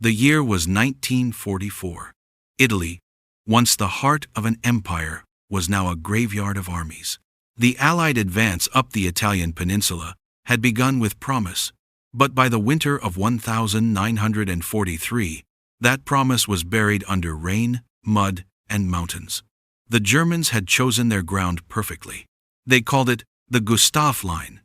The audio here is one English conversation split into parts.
The year was 1944. Italy, once the heart of an empire, was now a graveyard of armies. The Allied advance up the Italian peninsula had begun with promise, but by the winter of 1943, that promise was buried under rain, mud, and mountains. The Germans had chosen their ground perfectly. They called it the Gustav Line,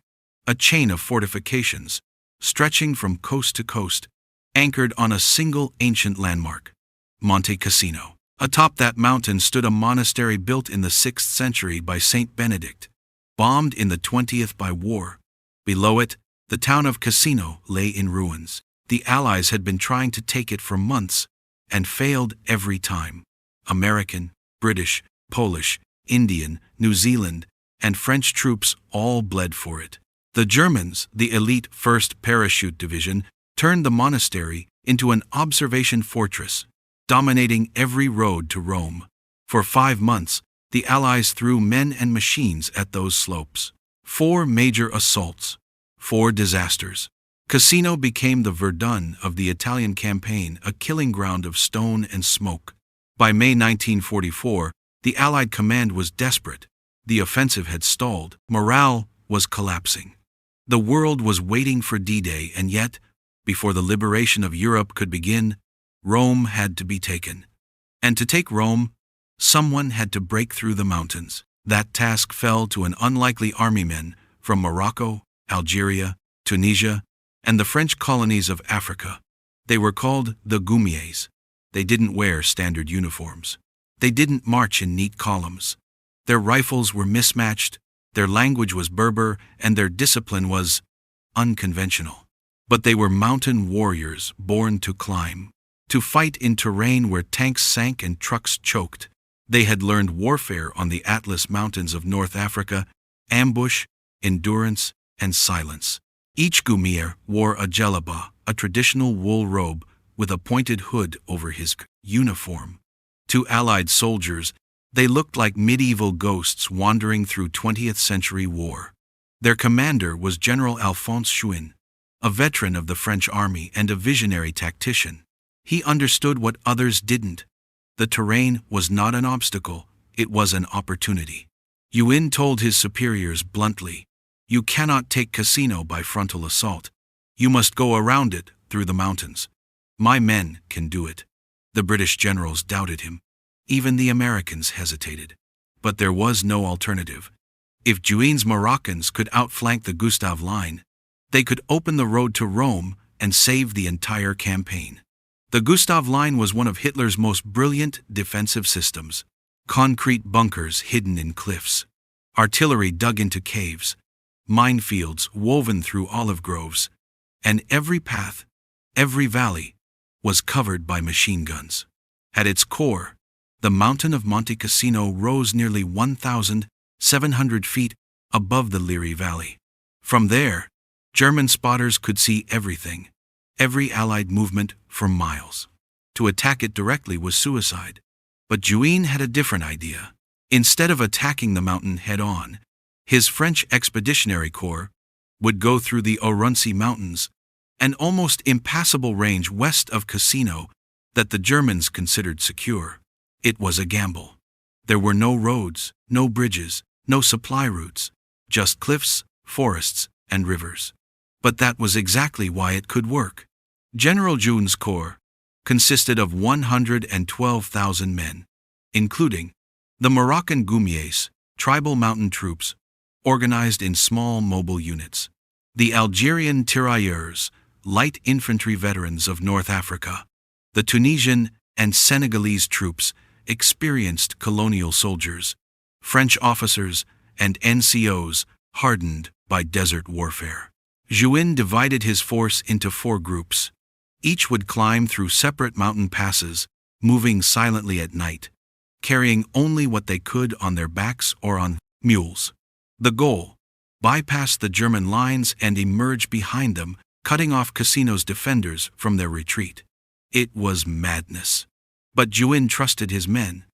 a chain of fortifications, stretching from coast to coast, anchored on a single ancient landmark, Monte Cassino. Atop that mountain stood a monastery built in the 6th century by Saint Benedict, bombed in the 20th by war. Below it, the town of Cassino lay in ruins. The Allies had been trying to take it for months, and failed every time. American, British, Polish, Indian, New Zealand, and French troops all bled for it. The Germans, the elite 1st Parachute Division, turned the monastery into an observation fortress, dominating every road to Rome. For 5 months, the Allies threw men and machines at those slopes. 4 major assaults, 4 disasters. Cassino became the Verdun of the Italian campaign, a killing ground of stone and smoke. By May 1944, the Allied command was desperate. The offensive had stalled. Morale was collapsing. The world was waiting for D-Day, and yet, before the liberation of Europe could begin, Rome had to be taken. And to take Rome, someone had to break through the mountains. That task fell to an unlikely armyman from Morocco, Algeria, Tunisia, and the French colonies of Africa. They were called the Goumiers. They didn't wear standard uniforms. They didn't march in neat columns. Their rifles were mismatched, their language was Berber, and their discipline was unconventional. But they were mountain warriors born to climb, to fight in terrain where tanks sank and trucks choked. They had learned warfare on the Atlas Mountains of North Africa, ambush, endurance, and silence. Each Goumier wore a djellaba, a traditional wool robe with a pointed hood over his uniform. To Allied soldiers, they looked like medieval ghosts wandering through 20th century war. Their commander was General Alphonse Juin, a veteran of the French army and a visionary tactician. He understood what others didn't. The terrain was not an obstacle, it was an opportunity. Juin told his superiors bluntly, "You cannot take Cassino by frontal assault. You must go around it, through the mountains. My men can do it." The British generals doubted him. Even the Americans hesitated. But there was no alternative. If Juin's Moroccans could outflank the Gustav Line, they could open the road to Rome and save the entire campaign. The Gustav Line was one of Hitler's most brilliant defensive systems. Concrete bunkers hidden in cliffs, artillery dug into caves, minefields woven through olive groves, and every path, every valley, was covered by machine guns. At its core, the mountain of Monte Cassino rose nearly 1,700 feet above the Liri Valley. From there, German spotters could see everything, every Allied movement for miles. To attack it directly was suicide. But Juin had a different idea. Instead of attacking the mountain head-on, his French Expeditionary Corps would go through the Orunsi Mountains, an almost impassable range west of Cassino that the Germans considered secure. It was a gamble. There were no roads, no bridges, no supply routes, just cliffs, forests, and rivers. But that was exactly why it could work. General Juin's corps consisted of 112,000 men, including the Moroccan Goumiers, tribal mountain troops, organized in small mobile units, the Algerian tirailleurs, light infantry veterans of North Africa, the Tunisian and Senegalese troops, experienced colonial soldiers, French officers, and NCOs hardened by desert warfare. Juin divided his force into 4 groups. Each would climb through separate mountain passes, moving silently at night, carrying only what they could on their backs or on mules. The goal: bypass the German lines and emerge behind them, cutting off Cassino's defenders from their retreat. It was madness. But Juin trusted his men,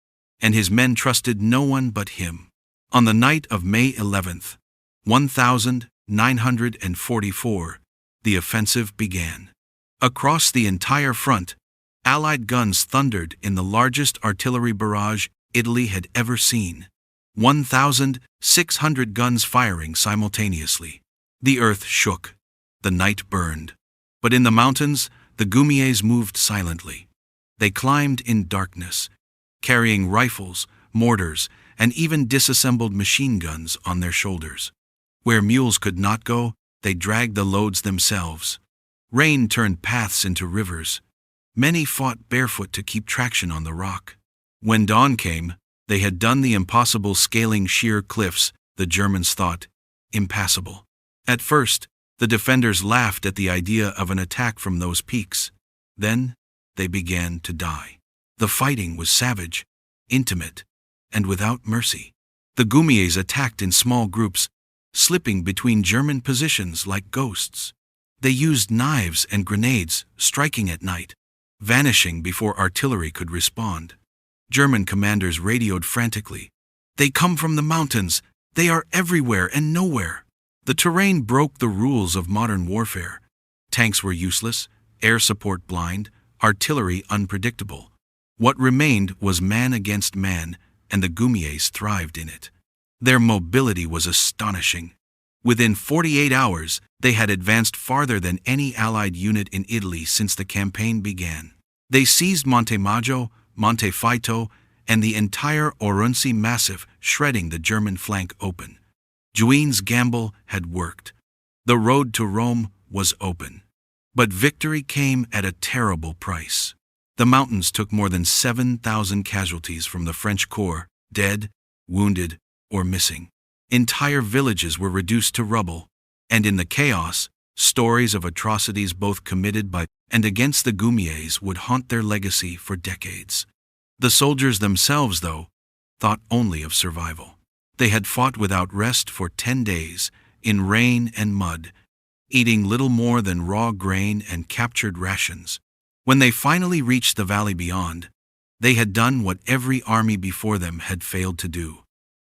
and his men trusted no one but him. On the night of May 11th, 1944, the offensive began. Across the entire front, Allied guns thundered in the largest artillery barrage Italy had ever seen. 1,600 guns firing simultaneously. The earth shook. The night burned. But in the mountains, the Goumiers moved silently. They climbed in darkness, carrying rifles, mortars, and even disassembled machine guns on their shoulders. Where mules could not go, they dragged the loads themselves. Rain turned paths into rivers. Many fought barefoot to keep traction on the rock. When dawn came, they had done the impossible, scaling sheer cliffs the Germans thought impassable. At first, the defenders laughed at the idea of an attack from those peaks. Then, they began to die. The fighting was savage, intimate, and without mercy. The Goumiers attacked in small groups, slipping between German positions like ghosts. They used knives and grenades, striking at night, vanishing before artillery could respond. German commanders radioed frantically. "They come from the mountains. They are everywhere and nowhere." The terrain broke the rules of modern warfare. Tanks were useless, air support blind, artillery unpredictable. What remained was man against man, and the Goumiers thrived in it. Their mobility was astonishing. Within 48 hours, they had advanced farther than any Allied unit in Italy since the campaign began. They seized Monte Maggio, Monte Faito, and the entire Aurunci massif, shredding the German flank open. Juin's gamble had worked. The road to Rome was open. But victory came at a terrible price. The mountains took more than 7,000 casualties from the French corps, dead, wounded, or missing. Entire villages were reduced to rubble, and in the chaos, stories of atrocities both committed by and against the Goumiers would haunt their legacy for decades. The soldiers themselves, though, thought only of survival. They had fought without rest for 10 days, in rain and mud, eating little more than raw grain and captured rations. When they finally reached the valley beyond, they had done what every army before them had failed to do.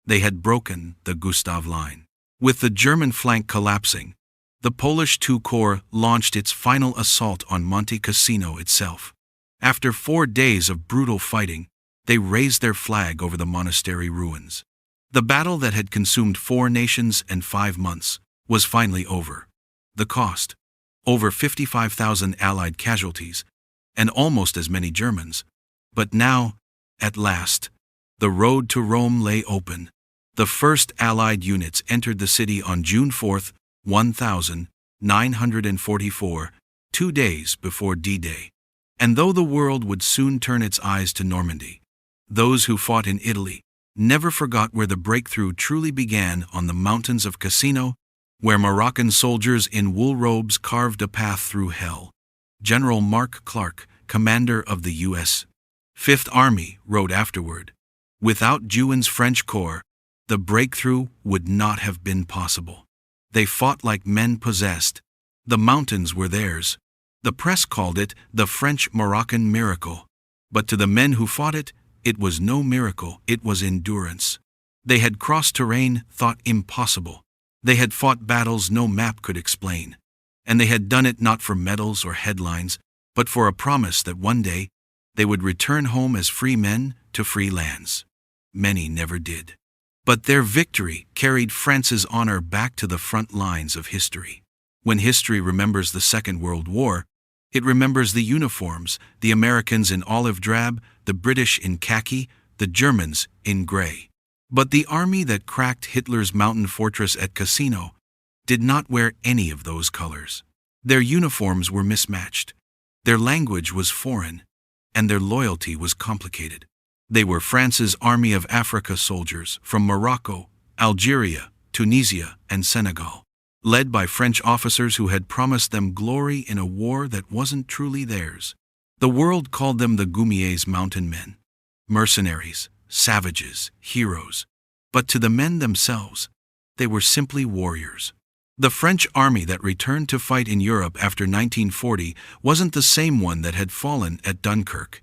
They had broken the Gustav line. With the German flank collapsing, the Polish II Corps launched its final assault on Monte Cassino itself. After 4 days of brutal fighting, they raised their flag over the monastery ruins. The battle that had consumed 4 nations and 5 months was finally over. The cost? Over 55,000 Allied casualties, and almost as many Germans. But now, at last, the road to Rome lay open. The first Allied units entered the city on June 4, 1944, 2 days before D-Day. And though the world would soon turn its eyes to Normandy, those who fought in Italy never forgot where the breakthrough truly began, on the mountains of Cassino, where Moroccan soldiers in wool robes carved a path through hell. General Mark Clark, commander of the U.S. Fifth Army, wrote afterward, "Without Juin's French corps, the breakthrough would not have been possible. They fought like men possessed. The mountains were theirs. The press called it the French-Moroccan miracle. But to the men who fought it, it was no miracle, it was endurance. They had crossed terrain thought impossible. They had fought battles no map could explain. And they had done it not for medals or headlines, but for a promise that one day they would return home as free men to free lands. Many never did. But their victory carried France's honor back to the front lines of history. When history remembers the Second World War, it remembers the uniforms, the Americans in olive drab, the British in khaki, the Germans in gray. But the army that cracked Hitler's mountain fortress at Cassino did not wear any of those colors. Their uniforms were mismatched. Their language was foreign, and their loyalty was complicated. They were France's Army of Africa soldiers from Morocco, Algeria, Tunisia, and Senegal, led by French officers who had promised them glory in a war that wasn't truly theirs. The world called them the Goumiers mountain men, mercenaries, savages, heroes. But to the men themselves, they were simply warriors. The French army that returned to fight in Europe after 1940 wasn't the same one that had fallen at Dunkirk.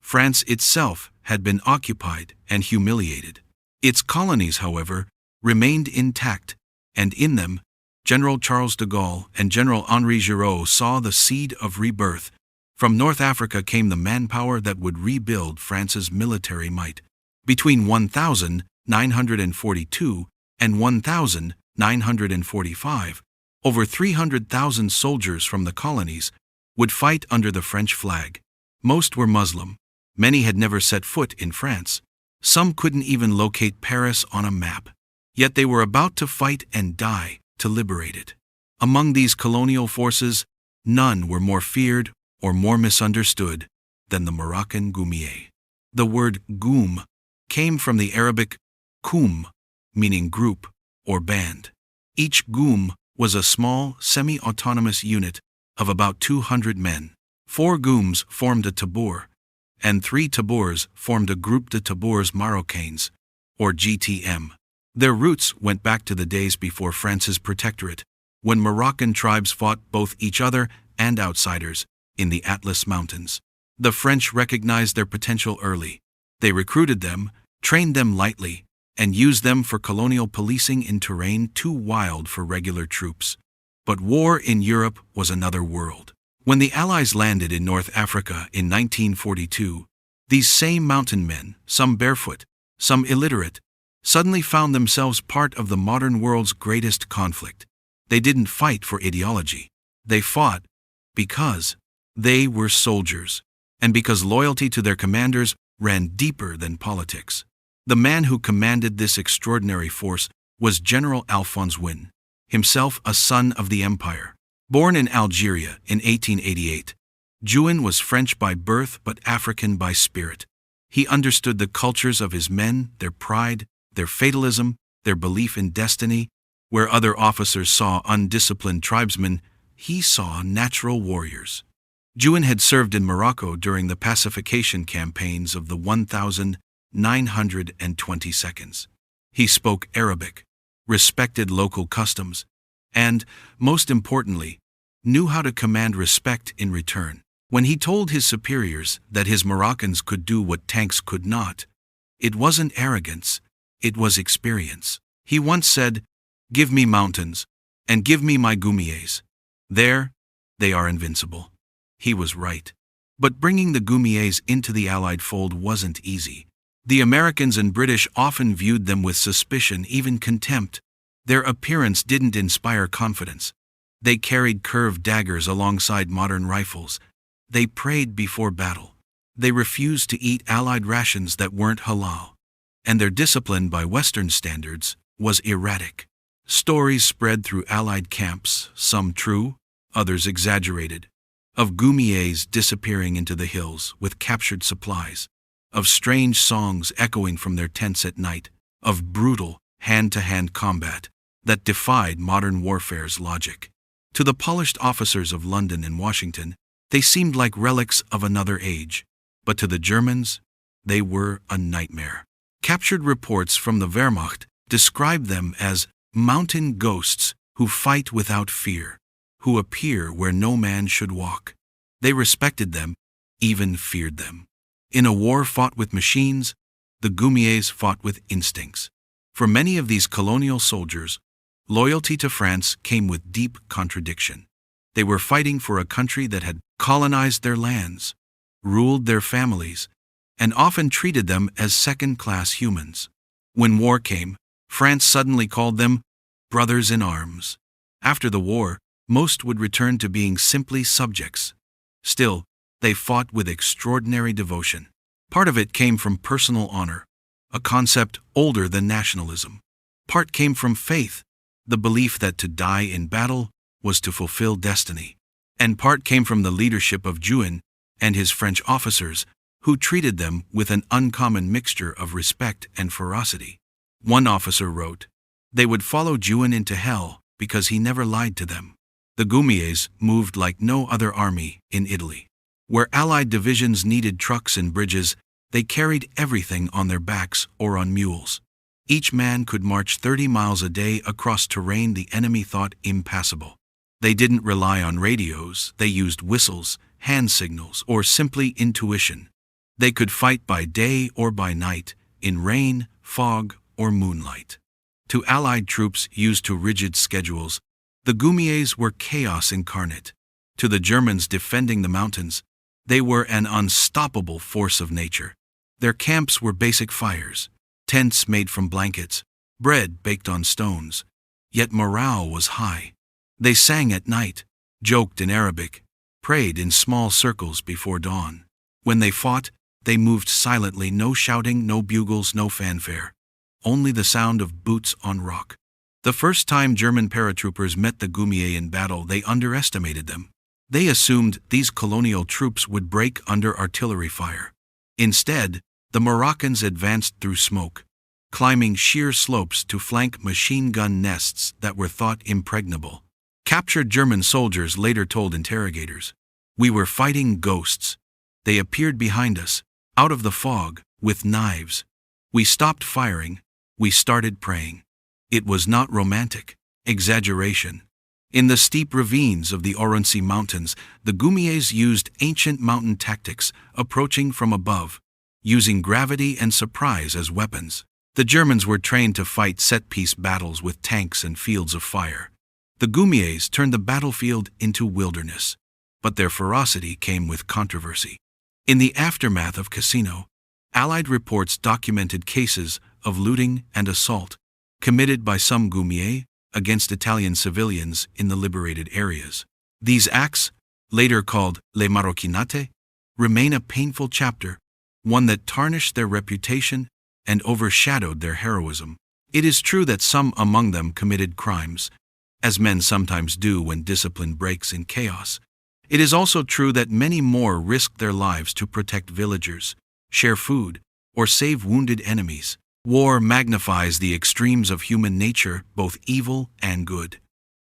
France itself had been occupied and humiliated. Its colonies, however, remained intact, and in them, General Charles de Gaulle and General Henri Giraud saw the seed of rebirth. From North Africa came the manpower that would rebuild France's military might. Between 1942 and 1945, over 300,000 soldiers from the colonies would fight under the French flag. Most were Muslim. Many had never set foot in France. Some couldn't even locate Paris on a map. Yet they were about to fight and die to liberate it. Among these colonial forces, none were more feared or more misunderstood than the Moroccan Goumiers. The word Goum came from the Arabic koum, meaning group or band. Each Goum was a small, semi-autonomous unit of about 200 men. 4 Goums formed a tabor, and 3 tabors formed a Groupe de Tabors Marocains, or GTM. Their roots went back to the days before France's protectorate, when Moroccan tribes fought both each other and outsiders in the Atlas Mountains. The French recognized their potential early. They recruited them, trained them lightly, and used them for colonial policing in terrain too wild for regular troops. But war in Europe was another world. When the Allies landed in North Africa in 1942, these same mountain men, some barefoot, some illiterate, suddenly found themselves part of the modern world's greatest conflict. They didn't fight for ideology. They fought because they were soldiers, and because loyalty to their commanders ran deeper than politics. The man who commanded this extraordinary force was General Alphonse Juin, himself a son of the empire. Born in Algeria in 1888, Juin was French by birth but African by spirit. He understood the cultures of his men, their pride, their fatalism, their belief in destiny. Where other officers saw undisciplined tribesmen, he saw natural warriors. Juin had served in Morocco during the pacification campaigns of the 1922. He spoke Arabic, respected local customs, and, most importantly, knew how to command respect in return. When he told his superiors that his Moroccans could do what tanks could not, it wasn't arrogance, it was experience. He once said, "Give me mountains, and give me my Goumiers. There, they are invincible." He was right. But bringing the Goumiers into the Allied fold wasn't easy. The Americans and British often viewed them with suspicion, even contempt. Their appearance didn't inspire confidence. They carried curved daggers alongside modern rifles. They prayed before battle. They refused to eat Allied rations that weren't halal. And their discipline by Western standards was erratic. Stories spread through Allied camps, some true, others exaggerated, of Goumiers disappearing into the hills with captured supplies, of strange songs echoing from their tents at night, of brutal, hand-to-hand combat that defied modern warfare's logic. To the polished officers of London and Washington, they seemed like relics of another age, but to the Germans, they were a nightmare. Captured reports from the Wehrmacht described them as mountain ghosts who fight without fear, who appear where no man should walk. They respected them, even feared them. In a war fought with machines, the Goumiers fought with instincts. For many of these colonial soldiers, loyalty to France came with deep contradiction. They were fighting for a country that had colonized their lands, ruled their families, and often treated them as second-class humans. When war came, France suddenly called them brothers in arms. After the war, most would return to being simply subjects. Still, they fought with extraordinary devotion. Part of it came from personal honor, a concept older than nationalism. Part came from faith, the belief that to die in battle was to fulfill destiny. And part came from the leadership of Juin and his French officers, who treated them with an uncommon mixture of respect and ferocity. One officer wrote, "They would follow Juin into hell because he never lied to them." The Goumiers moved like no other army in Italy. Where Allied divisions needed trucks and bridges, they carried everything on their backs or on mules. Each man could march 30 miles a day across terrain the enemy thought impassable. They didn't rely on radios, they used whistles, hand signals, or simply intuition. They could fight by day or by night, in rain, fog, or moonlight. To Allied troops used to rigid schedules, The Goumiers were chaos incarnate. To the Germans defending the mountains, they were an unstoppable force of nature. Their camps were basic fires, tents made from blankets, bread baked on stones. Yet morale was high. They sang at night, joked in Arabic, prayed in small circles before dawn. When they fought, they moved silently, no shouting, no bugles, no fanfare. Only the sound of boots on rock. The first time German paratroopers met the Goumiers in battle, they underestimated them. They assumed these colonial troops would break under artillery fire. Instead, the Moroccans advanced through smoke, climbing sheer slopes to flank machine gun nests that were thought impregnable. Captured German soldiers later told interrogators, "We were fighting ghosts. They appeared behind us, out of the fog, with knives. We stopped firing. We started praying." It was not romantic exaggeration. In the steep ravines of the Oronsay Mountains, the Goumiers used ancient mountain tactics, approaching from above, using gravity and surprise as weapons. The Germans were trained to fight set-piece battles with tanks and fields of fire. The Goumiers turned the battlefield into wilderness, but their ferocity came with controversy. In the aftermath of Cassino, Allied reports documented cases of looting and assault committed by some Goumiers against Italian civilians in the liberated areas. These acts, later called les Marocchinate, remain a painful chapter, one that tarnished their reputation and overshadowed their heroism. It is true that some among them committed crimes, as men sometimes do when discipline breaks in chaos. It is also true that many more risked their lives to protect villagers, share food, or save wounded enemies. War magnifies the extremes of human nature, both evil and good.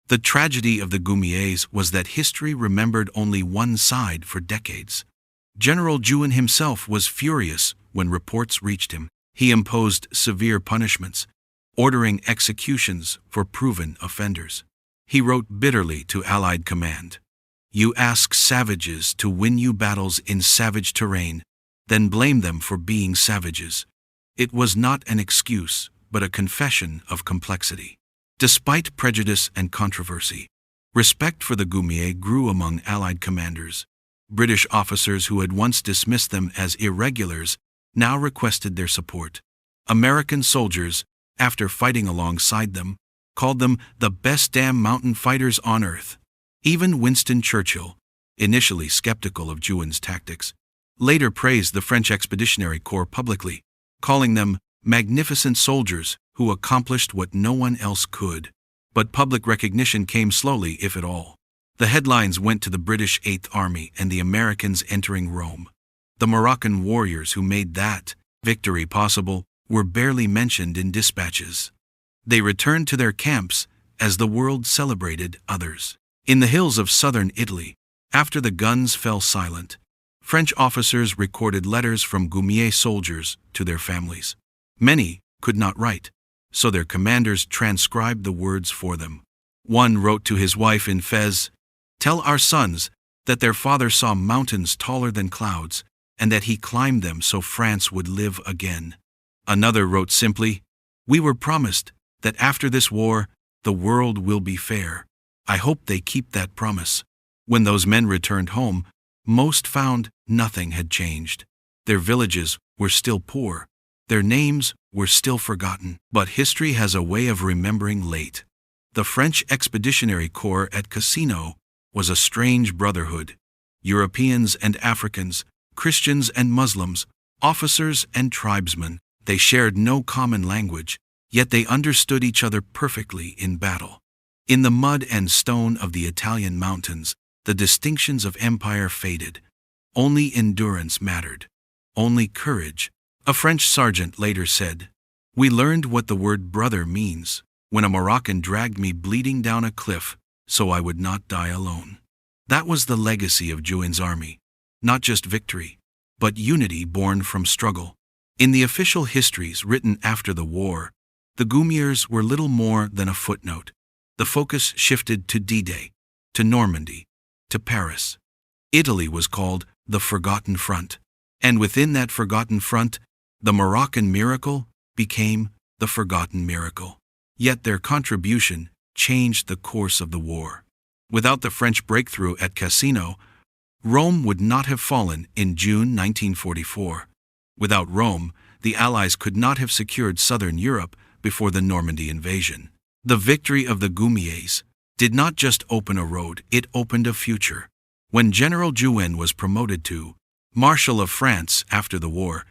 The tragedy of the Goumiers was that history remembered only one side for decades. General Juin himself was furious when reports reached him. He imposed severe punishments, ordering executions for proven offenders. He wrote bitterly to Allied command, "You ask savages to win you battles in savage terrain, then blame them for being savages." It was not an excuse, but a confession of complexity. Despite prejudice and controversy, respect for the Goumiers grew among Allied commanders. British officers who had once dismissed them as irregulars now requested their support. American soldiers, after fighting alongside them, called them the best damn mountain fighters on earth. Even Winston Churchill, initially skeptical of Juin's tactics, later praised the French Expeditionary Corps publicly, calling them magnificent soldiers who accomplished what no one else could. But public recognition came slowly, if at all. The headlines went to the British Eighth Army and the Americans entering Rome. The Moroccan warriors who made that victory possible were barely mentioned in dispatches. They returned to their camps as the world celebrated others. In the hills of southern Italy, after the guns fell silent, French officers recorded letters from Goumier soldiers to their families. Many could not write, so their commanders transcribed the words for them. One wrote to his wife in Fez, "Tell our sons that their father saw mountains taller than clouds, and that he climbed them so France would live again." Another wrote simply, "We were promised that after this war, the world will be fair. I hope they keep that promise." When those men returned home, most found nothing had changed. Their villages were still poor. Their names were still forgotten. But history has a way of remembering late. The French Expeditionary Corps at Cassino was a strange brotherhood. Europeans and Africans, Christians and Muslims, officers and tribesmen. They shared no common language, yet they understood each other perfectly in battle. In the mud and stone of the Italian mountains, the distinctions of empire faded. Only endurance mattered. Only courage. A French sergeant later said, "We learned what the word brother means when a Moroccan dragged me bleeding down a cliff so I would not die alone." That was the legacy of Juin's army. Not just victory, but unity born from struggle. In the official histories written after the war, the Goumiers were little more than a footnote. The focus shifted to D-Day, to Normandy, to Paris. Italy was called the Forgotten Front, and within that forgotten front, the Moroccan miracle became the forgotten miracle. Yet their contribution changed the course of the war. Without the French breakthrough at Cassino, Rome would not have fallen in June 1944. Without Rome, the Allies could not have secured southern Europe before the Normandy invasion. The victory of the Goumiers did not just open a road, it opened a future. When General Juin was promoted to Marshal of France after the war,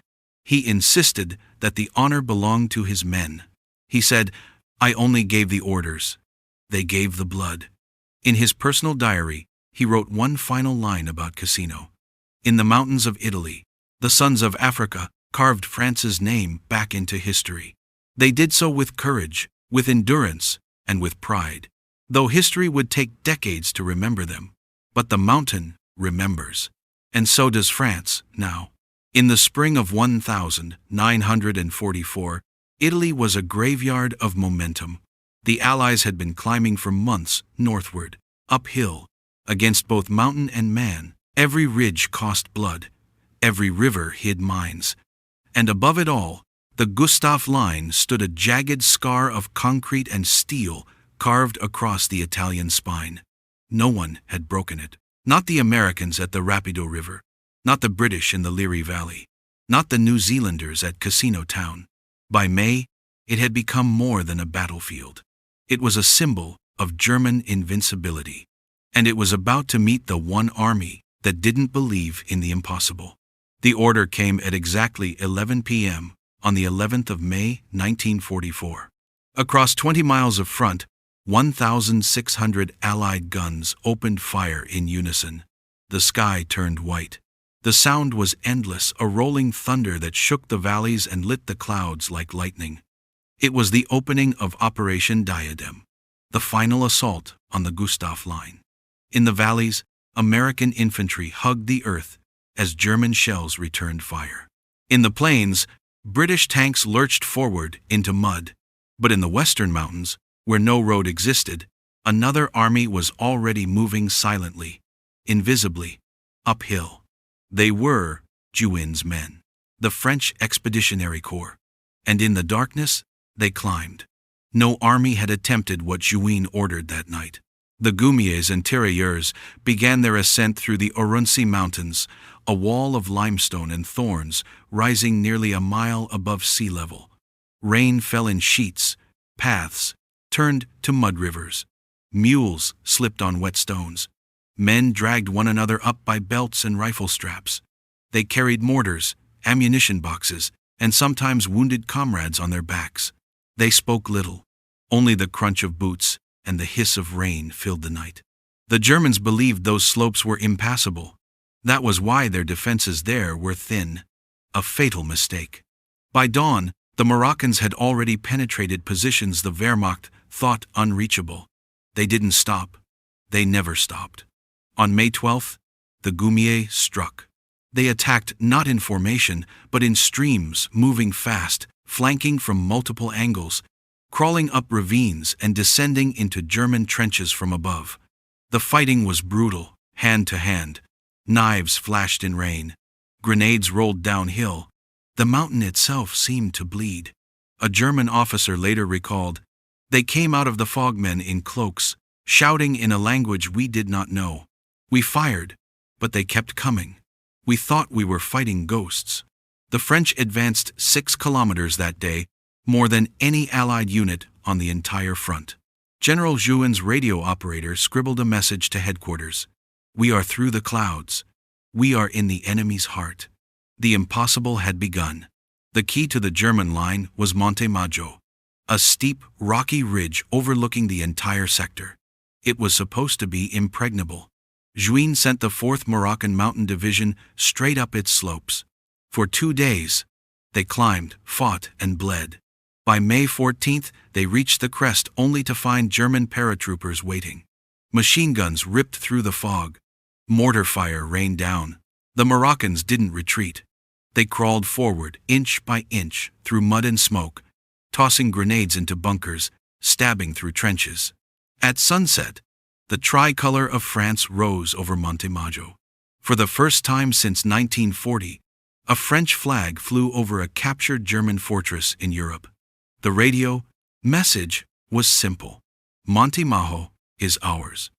he insisted that the honor belonged to his men. He said, "I only gave the orders. They gave the blood." In his personal diary, he wrote one final line about Cassino. "In the mountains of Italy, the sons of Africa carved France's name back into history. They did so with courage, with endurance, and with pride. Though history would take decades to remember them, but the mountain remembers. And so does France now." In the spring of 1944, Italy was a graveyard of momentum. The Allies had been climbing for months northward, uphill, against both mountain and man. Every ridge cost blood, every river hid mines. And above it all, the Gustav line stood a jagged scar of concrete and steel carved across the Italian spine. No one had broken it. Not the Americans at the Rapido River, not the British in the Liri Valley, not the New Zealanders at Cassino Town. By May, it had become more than a battlefield. It was a symbol of German invincibility. And it was about to meet the one army that didn't believe in the impossible. The order came at exactly 11 p.m. on the 11th of May, 1944. Across 20 miles of front, 1,600 Allied guns opened fire in unison. The sky turned white. The sound was endless, a rolling thunder that shook the valleys and lit the clouds like lightning. It was the opening of Operation Diadem, the final assault on the Gustav line. In the valleys, American infantry hugged the earth as German shells returned fire. In the plains, British tanks lurched forward into mud. But in the western mountains, where no road existed, another army was already moving silently, invisibly, uphill. They were Juin's men, the French Expeditionary Corps. And in the darkness, they climbed. No army had attempted what Juin ordered that night. The Goumiers and tirailleurs began their ascent through the Urunsi Mountains, a wall of limestone and thorns rising nearly a mile above sea level. Rain fell in sheets, paths turned to mud rivers. Mules slipped on wet stones. Men dragged one another up by belts and rifle straps. They carried mortars, ammunition boxes, and sometimes wounded comrades on their backs. They spoke little. Only the crunch of boots and the hiss of rain filled the night. The Germans believed those slopes were impassable. That was why their defenses there were thin. A fatal mistake. By dawn, the Moroccans had already penetrated positions the Wehrmacht thought unreachable. They didn't stop. They never stopped. On May 12th, the Goumiers struck. They attacked not in formation, but in streams, moving fast, flanking from multiple angles, crawling up ravines and descending into German trenches from above. The fighting was brutal, hand to hand. Knives flashed in rain. Grenades rolled downhill. The mountain itself seemed to bleed. A German officer later recalled, "They came out of the fogmen in cloaks, shouting in a language we did not know. We fired, but they kept coming. We thought we were fighting ghosts." The French advanced 6 kilometers that day, more than any Allied unit on the entire front. General Juin's radio operator scribbled a message to headquarters. "We are through the clouds. We are in the enemy's heart." The impossible had begun. The key to the German line was Monte Maggio, a steep, rocky ridge overlooking the entire sector. It was supposed to be impregnable. Juin sent the 4th Moroccan Mountain Division straight up its slopes. For 2 days, they climbed, fought, and bled. By May 14th, they reached the crest only to find German paratroopers waiting. Machine guns ripped through the fog. Mortar fire rained down. The Moroccans didn't retreat. They crawled forward, inch by inch, through mud and smoke, tossing grenades into bunkers, stabbing through trenches. At sunset, the tricolor of France rose over Monte Maggio. For the first time since 1940, a French flag flew over a captured German fortress in Europe. The radio message was simple. Monte Maho is ours.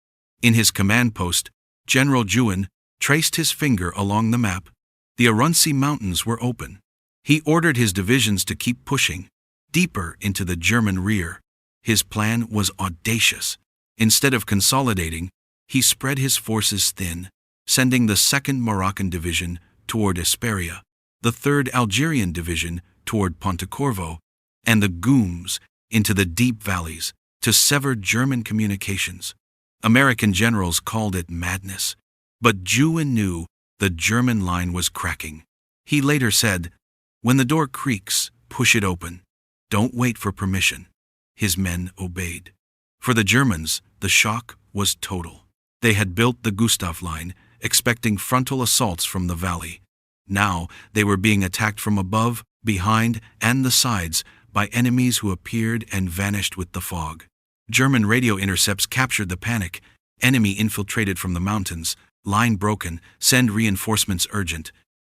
In his command post, General Juin traced his finger along the map. The Arunsi Mountains were open. He ordered his divisions to keep pushing, deeper into the German rear. His plan was audacious. Instead of consolidating, he spread his forces thin, sending the 2nd Moroccan Division toward Esperia, the 3rd Algerian Division toward Pontecorvo, and the Goumiers into the deep valleys to sever German communications. American generals called it madness, but Juin knew the German line was cracking. He later said, "When the door creaks, push it open. Don't wait for permission." His men obeyed. For the Germans, the shock was total. They had built the Gustav line, expecting frontal assaults from the valley. Now they were being attacked from above, behind, and the sides by enemies who appeared and vanished with the fog. German radio intercepts captured the panic. Enemy infiltrated from the mountains. Line broken. Send reinforcements urgent.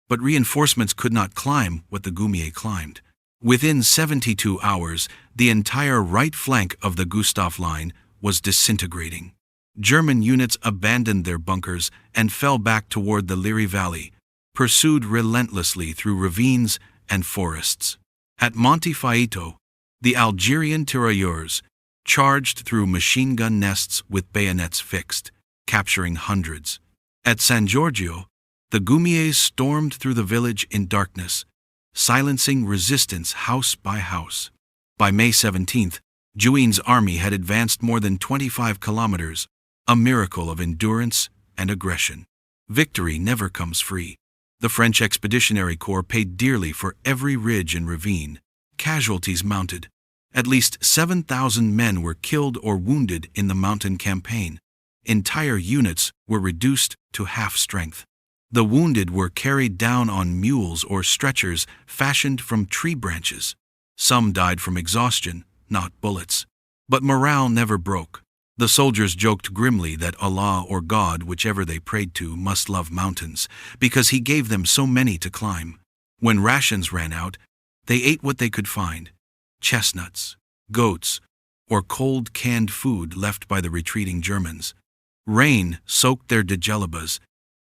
But reinforcements could not climb what the Goumiers climbed. Within 72 hours, the entire right flank of the Gustav line was disintegrating. German units abandoned their bunkers and fell back toward the Liri Valley, pursued relentlessly through ravines and forests. At Monte Faito, the Algerian tirailleurs charged through machine gun nests with bayonets fixed, capturing hundreds. At San Giorgio, the Goumiers stormed through the village in darkness, silencing resistance house by house. By May 17th, Juin's army had advanced more than 25 kilometers, a miracle of endurance and aggression. Victory never comes free. The French Expeditionary Corps paid dearly for every ridge and ravine. Casualties mounted. At least 7,000 men were killed or wounded in the mountain campaign. Entire units were reduced to half strength. The wounded were carried down on mules or stretchers fashioned from tree branches. Some died from exhaustion, not bullets. But morale never broke. The soldiers joked grimly that Allah or God, whichever they prayed to, must love mountains, because He gave them so many to climb. When rations ran out, they ate what they could find: chestnuts, goats, or cold canned food left by the retreating Germans. Rain soaked their djellabas,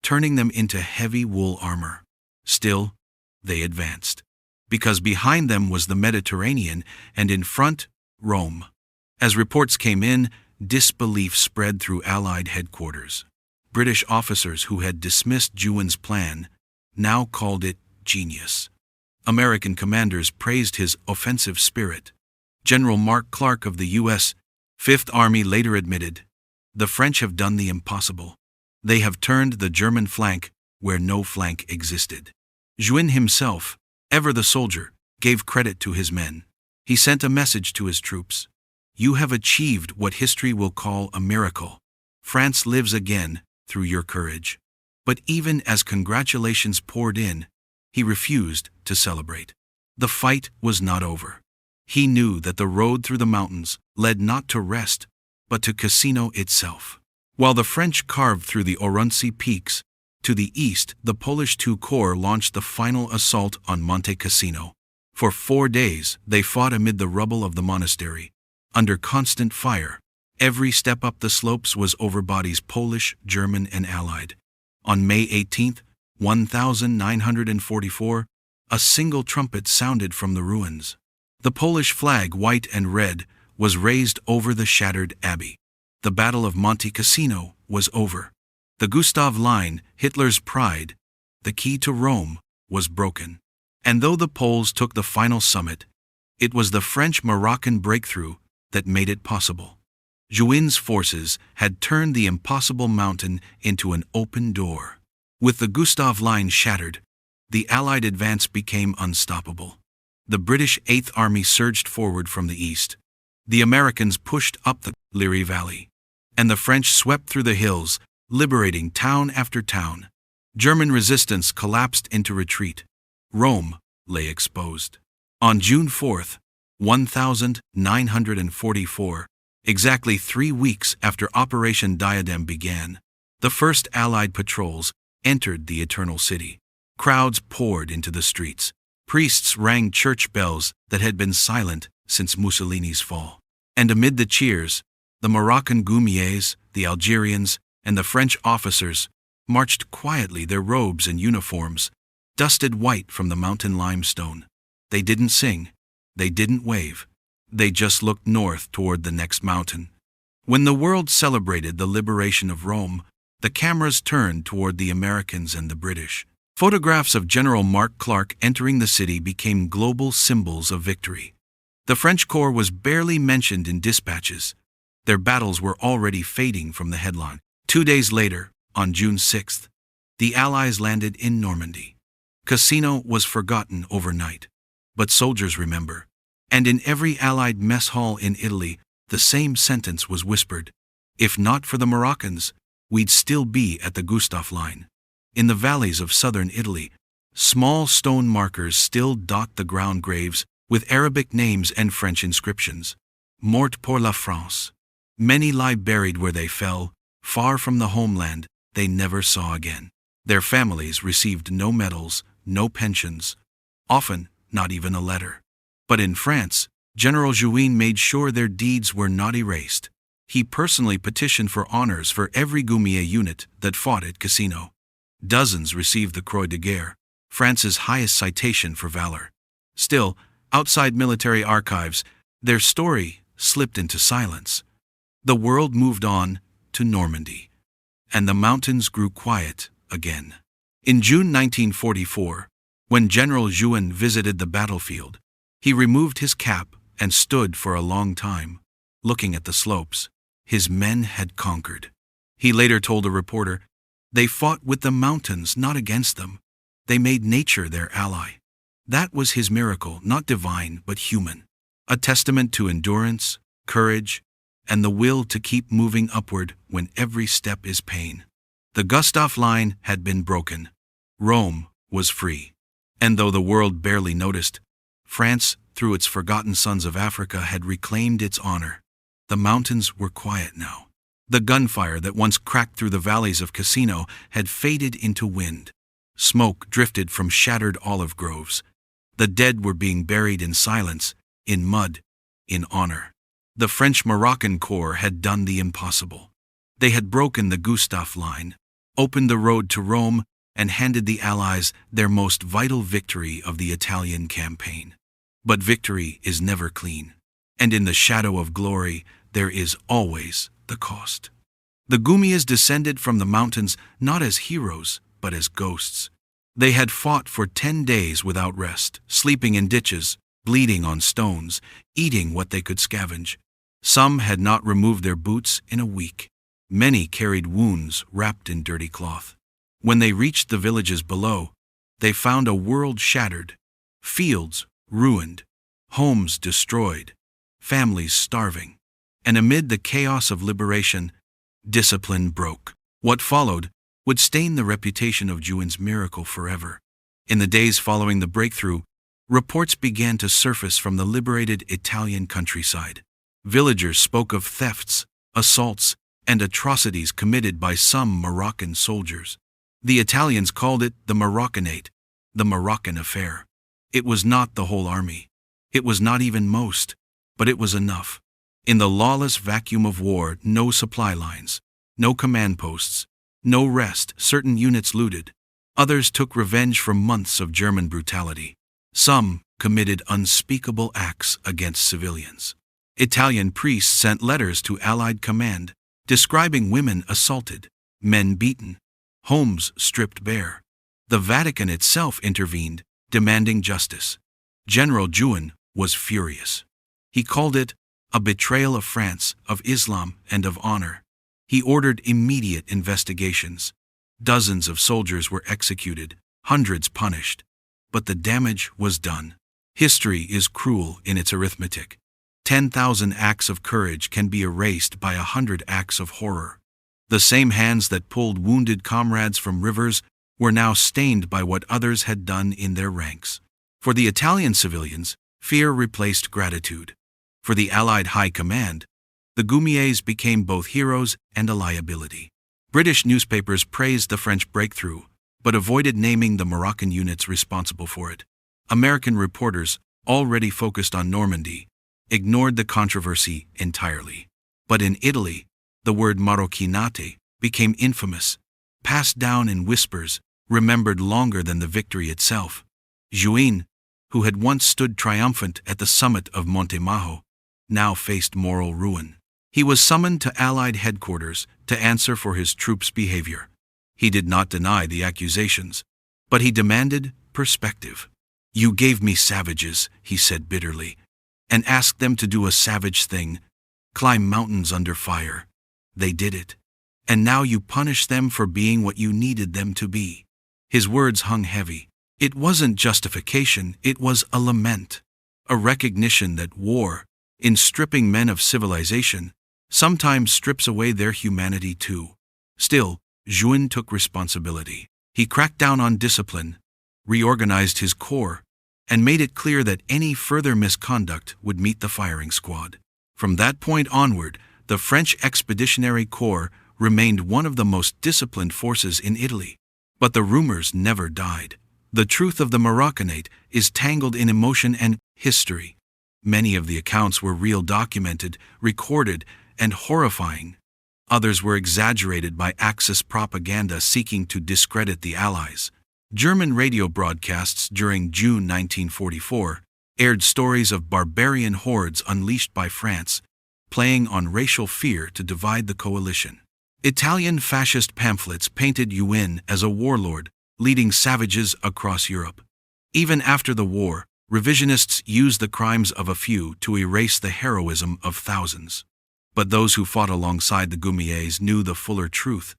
turning them into heavy wool armor. Still, they advanced, because behind them was the Mediterranean and in front, Rome. As reports came in, disbelief spread through Allied headquarters. British officers who had dismissed Juin's plan now called it genius. American commanders praised his offensive spirit. General Mark Clark of the U.S. Fifth Army later admitted, "The French have done the impossible. They have turned the German flank where no flank existed." Juin himself, ever the soldier, gave credit to his men. He sent a message to his troops: "You have achieved what history will call a miracle. France lives again through your courage." But even as congratulations poured in, he refused to celebrate. The fight was not over. He knew that the road through the mountains led not to rest, but to Cassino itself. While the French carved through the Arunsi peaks, to the east the Polish II Corps launched the final assault on Monte Cassino. For 4 days they fought amid the rubble of the monastery, under constant fire. Every step up the slopes was over bodies Polish, German, and Allied. On May 18th, 1944, a single trumpet sounded from the ruins. The Polish flag, white and red, was raised over the shattered abbey. The Battle of Monte Cassino was over. The Gustav line, Hitler's pride, the key to Rome, was broken. And though the Poles took the final summit, it was the French-Moroccan breakthrough that made it possible. Juin's forces had turned the impossible mountain into an open door. With the Gustav line shattered, the Allied advance became unstoppable. The British Eighth Army surged forward from the east. The Americans pushed up the Liri Valley, and the French swept through the hills, liberating town after town. German resistance collapsed into retreat. Rome lay exposed. On June 4th, 1944, exactly 3 weeks after Operation Diadem began, the first Allied patrols entered the Eternal City. Crowds poured into the streets. Priests rang church bells that had been silent since Mussolini's fall. And amid the cheers, The Moroccan Goumiers, the Algerians, and the French officers marched quietly, their robes and uniforms dusted white from the mountain limestone. They didn't sing, they didn't wave, they just looked north toward the next mountain. When the world celebrated the liberation of Rome, the cameras turned toward the Americans and the British. Photographs of General Mark Clark entering the city became global symbols of victory. The French corps was barely mentioned in dispatches. Their battles were already fading from the headline. 2 days later, on June 6th, the Allies landed in Normandy. Cassino was forgotten overnight, but soldiers remember. And in every Allied mess hall in Italy, the same sentence was whispered: if not for the Moroccans, we'd still be at the Gustav line. In the valleys of southern Italy, small stone markers still dot the ground graves with Arabic names and French inscriptions. Mort pour la France. Many lie buried where they fell, far from the homeland they never saw again. Their families received no medals, no pensions, often not even a letter. But in France, General Juin made sure their deeds were not erased. He personally petitioned for honors for every Goumier unit that fought at Cassino. Dozens received the Croix de Guerre, France's highest citation for valor. Still, outside military archives, their story slipped into silence. The world moved on to Normandy, and the mountains grew quiet again. In June 1944, when General Juin visited the battlefield, he removed his cap and stood for a long time, looking at the slopes. His men had conquered. He later told a reporter, "They fought with the mountains, not against them. They made nature their ally." That was his miracle, not divine but human. A testament to endurance, courage, and the will to keep moving upward when every step is pain. The Gustav line had been broken. Rome was free. And though the world barely noticed, France, through its forgotten sons of Africa, had reclaimed its honor. The mountains were quiet now. The gunfire that once cracked through the valleys of Cassino had faded into wind. Smoke drifted from shattered olive groves. The dead were being buried in silence, in mud, in honor. The French Moroccan Corps had done the impossible. They had broken the Gustav line, opened the road to Rome, and handed the Allies their most vital victory of the Italian campaign. But victory is never clean, and in the shadow of glory there is always the cost. The Goumiers descended from the mountains not as heroes, but as ghosts. They had fought for 10 days without rest, sleeping in ditches, bleeding on stones, eating what they could scavenge. Some had not removed their boots in a week. Many carried wounds wrapped in dirty cloth. When they reached the villages below, they found a world shattered, fields ruined, homes destroyed, families starving. And amid the chaos of liberation, discipline broke. What followed would stain the reputation of Juin's miracle forever. In the days following the breakthrough, reports began to surface from the liberated Italian countryside. Villagers spoke of thefts, assaults, and atrocities committed by some Moroccan soldiers. The Italians called it the Marocchinate, the Moroccan affair. It was not the whole army. It was not even most, but it was enough. In the lawless vacuum of war, no supply lines, no command posts, no rest. Certain units looted. Others took revenge for months of German brutality. Some committed unspeakable acts against civilians. Italian priests sent letters to Allied command, describing women assaulted, men beaten, homes stripped bare. The Vatican itself intervened, demanding justice. General Juin was furious. He called it a betrayal of France, of Islam, and of honor. He ordered immediate investigations. Dozens of soldiers were executed, hundreds punished. But the damage was done. History is cruel in its arithmetic. 10,000 acts of courage can be erased by 100 acts of horror. The same hands that pulled wounded comrades from rivers were now stained by what others had done in their ranks. For the Italian civilians, fear replaced gratitude. For the Allied High Command, the Goumiers became both heroes and a liability. British newspapers praised the French breakthrough, but avoided naming the Moroccan units responsible for it. American reporters, already focused on Normandy, ignored the controversy entirely. But in Italy, the word Marocchinate became infamous, passed down in whispers, remembered longer than the victory itself. Juin, who had once stood triumphant at the summit of Monte Maho, now faced moral ruin. He was summoned to Allied headquarters to answer for his troops' behavior. He did not deny the accusations, but he demanded perspective. "You gave me savages," he said bitterly, "and asked them to do a savage thing, climb mountains under fire. They did it. And now you punish them for being what you needed them to be." His words hung heavy. It wasn't justification, it was a lament, a recognition that war, in stripping men of civilization, sometimes strips away their humanity too. Still, Juin took responsibility. He cracked down on discipline, reorganized his corps, and made it clear that any further misconduct would meet the firing squad. From that point onward, the French Expeditionary Corps remained one of the most disciplined forces in Italy. But the rumors never died. The truth of the Marocchinate is tangled in emotion and history. Many of the accounts were real, documented, recorded, and horrifying. Others were exaggerated by Axis propaganda seeking to discredit the Allies. German radio broadcasts during June 1944 aired stories of barbarian hordes unleashed by France, playing on racial fear to divide the coalition. Italian fascist pamphlets painted Juin as a warlord, leading savages across Europe. Even after the war, revisionists used the crimes of a few to erase the heroism of thousands. But those who fought alongside the Goumiers knew the fuller truth.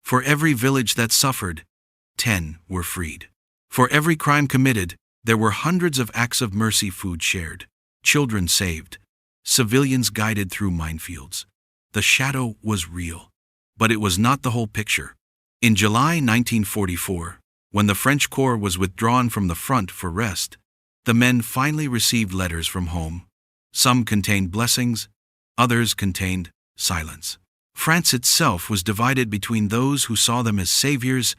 For every village that suffered, 10 were freed. For every crime committed, there were hundreds of acts of mercy, food shared, children saved, civilians guided through minefields. The shadow was real. But it was not the whole picture. In July 1944, when the French Corps was withdrawn from the front for rest, the men finally received letters from home. Some contained blessings, others contained silence. France itself was divided between those who saw them as saviors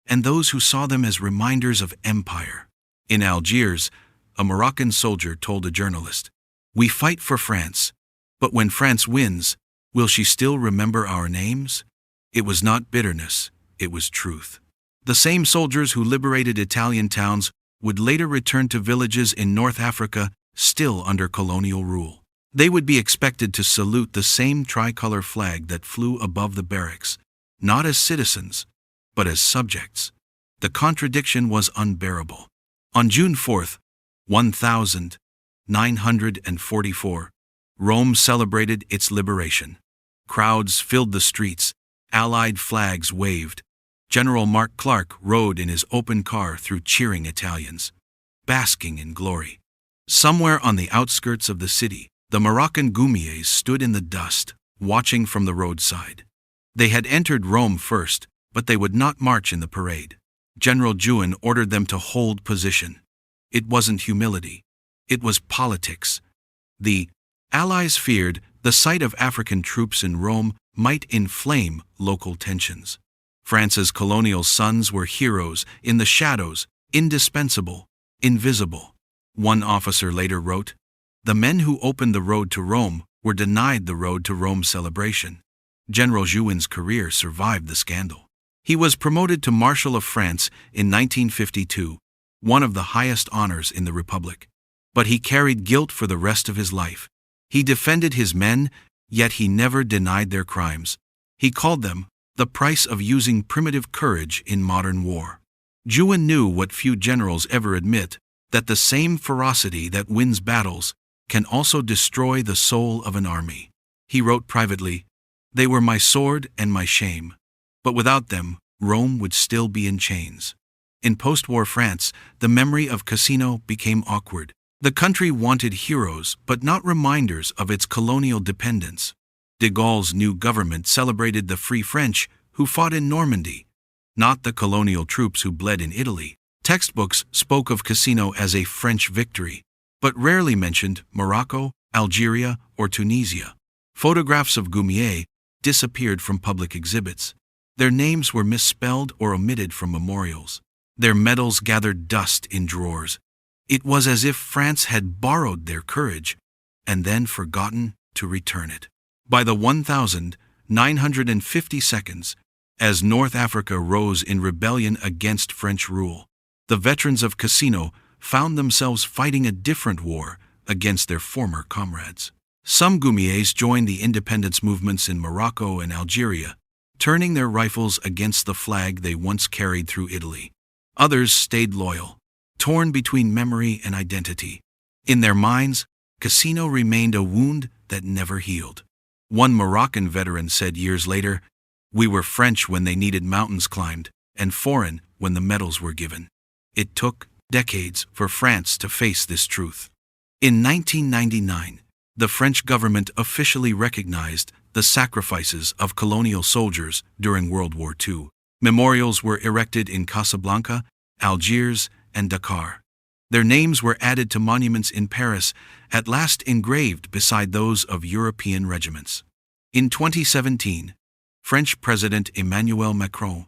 and those who saw them as reminders of empire. In Algiers, a Moroccan soldier told a journalist, "We fight for France, but when France wins, will she still remember our names?" It was not bitterness, it was truth. The same soldiers who liberated Italian towns would later return to villages in North Africa still under colonial rule. They would be expected to salute the same tricolor flag that flew above the barracks, not as citizens, but as subjects. The contradiction was unbearable. On June 4, 1944, Rome celebrated its liberation. Crowds filled the streets, Allied flags waved. General Mark Clark rode in his open car through cheering Italians, basking in glory. Somewhere on the outskirts of the city, the Moroccan Goumiers stood in the dust, watching from the roadside. They had entered Rome first, but they would not march in the parade. General Juin ordered them to hold position. It wasn't humility. It was politics. The Allies feared the sight of African troops in Rome might inflame local tensions. France's colonial sons were heroes in the shadows, indispensable, invisible. One officer later wrote, "The men who opened the road to Rome were denied the road to Rome celebration." General Juin's career survived the scandal. He was promoted to Marshal of France in 1952, one of the highest honors in the Republic. But he carried guilt for the rest of his life. He defended his men, yet he never denied their crimes. He called them the price of using primitive courage in modern war. Juin knew what few generals ever admit, that the same ferocity that wins battles can also destroy the soul of an army. He wrote privately, "They were my sword and my shame, but without them, Rome would still be in chains." In post-war France, the memory of Cassino became awkward. The country wanted heroes, but not reminders of its colonial dependence. De Gaulle's new government celebrated the Free French who fought in Normandy, not the colonial troops who bled in Italy. Textbooks spoke of Cassino as a French victory, but rarely mentioned Morocco, Algeria, or Tunisia. Photographs of Goumiers disappeared from public exhibits. Their names were misspelled or omitted from memorials. Their medals gathered dust in drawers. It was as if France had borrowed their courage and then forgotten to return it. By the 1952, as North Africa rose in rebellion against French rule, the veterans of Cassino found themselves fighting a different war against their former comrades. Some Goumiers joined the independence movements in Morocco and Algeria, turning their rifles against the flag they once carried through Italy. Others stayed loyal, torn between memory and identity. In their minds, Cassino remained a wound that never healed. One Moroccan veteran said years later, "We were French when they needed mountains climbed, and foreign when the medals were given." It took decades for France to face this truth. In 1999, the French government officially recognized the sacrifices of colonial soldiers during World War II. Memorials were erected in Casablanca, Algiers, and Dakar. Their names were added to monuments in Paris, at last engraved beside those of European regiments. In 2017, French President Emmanuel Macron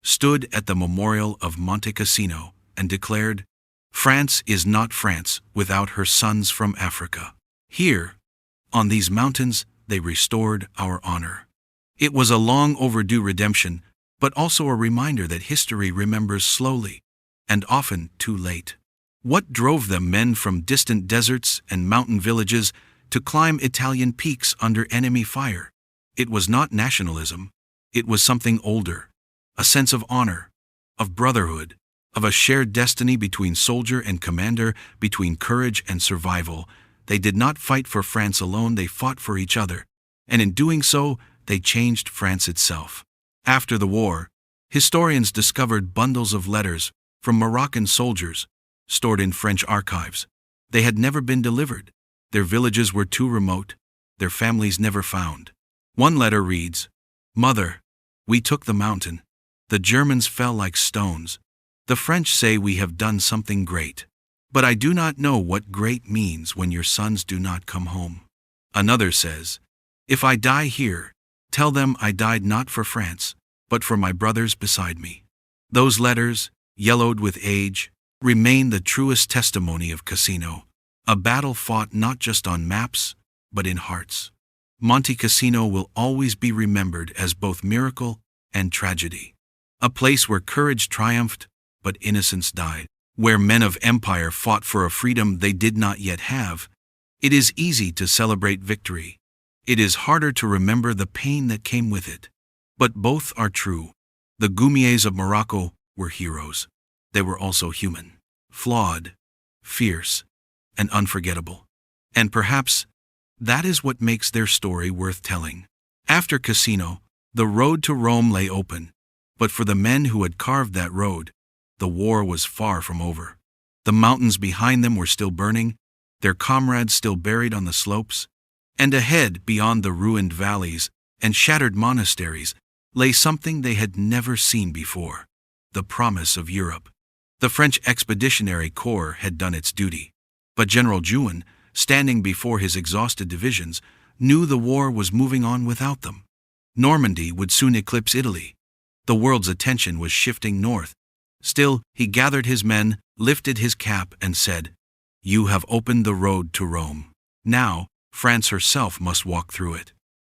stood at the memorial of Monte Cassino and declared, "France is not France without her sons from Africa. Here, on these mountains, they restored our honor." It was a long overdue redemption, but also a reminder that history remembers slowly, and often too late. What drove them, men from distant deserts and mountain villages, to climb Italian peaks under enemy fire? It was not nationalism. It was something older, a sense of honor, of brotherhood, of a shared destiny between soldier and commander, between courage and survival. They did not fight for France alone, they fought for each other, and in doing so, they changed France itself. After the war, historians discovered bundles of letters from Moroccan soldiers stored in French archives. They had never been delivered. Their villages were too remote, their families never found. One letter reads, "Mother, we took the mountain. The Germans fell like stones. The French say we have done something great. But I do not know what great means when your sons do not come home." Another says, "If I die here, tell them I died not for France, but for my brothers beside me." Those letters, yellowed with age, remain the truest testimony of Cassino, a battle fought not just on maps, but in hearts. Monte Cassino will always be remembered as both miracle and tragedy. A place where courage triumphed, but innocence died. Where men of empire fought for a freedom they did not yet have. It is easy to celebrate victory. It is harder to remember the pain that came with it. But both are true. The Goumiers of Morocco were heroes. They were also human, flawed, fierce, and unforgettable. And perhaps that is what makes their story worth telling. After Cassino, the road to Rome lay open, but for the men who had carved that road, the war was far from over. The mountains behind them were still burning, their comrades still buried on the slopes, and ahead, beyond the ruined valleys and shattered monasteries, lay something they had never seen before: the promise of Europe. The French Expeditionary Corps had done its duty, but General Juin, standing before his exhausted divisions, knew the war was moving on without them. Normandy would soon eclipse Italy. The world's attention was shifting north. Still, he gathered his men, lifted his cap, and said, "You have opened the road to Rome. Now, France herself must walk through it."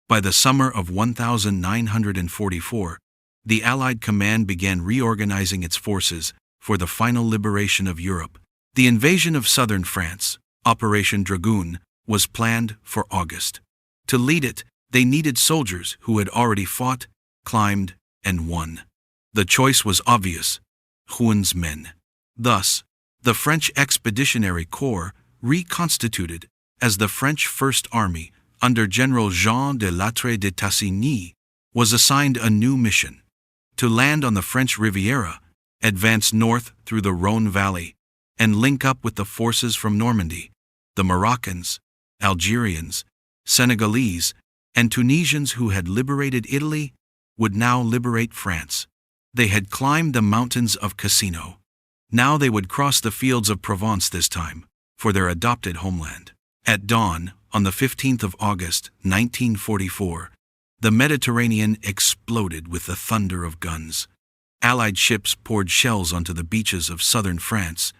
By the summer of 1944, the Allied command began reorganizing its forces for the final liberation of Europe. The invasion of southern France, Operation Dragoon, was planned for August. To lead it, they needed soldiers who had already fought, climbed, and won. The choice was obvious: Juin's men. Thus, the French Expeditionary Corps, reconstituted as the French First Army under General Jean de Lattre de Tassigny, was assigned a new mission: to land on the French Riviera, advance north through the Rhône Valley, and link up with the forces from Normandy. The Moroccans, Algerians, Senegalese, and Tunisians who had liberated Italy would now liberate France. They had climbed the mountains of Cassino. Now they would cross the fields of Provence, this time for their adopted homeland. At dawn, on the 15th of August, 1944, the Mediterranean exploded with the thunder of guns. Allied ships poured shells onto the beaches of southern France: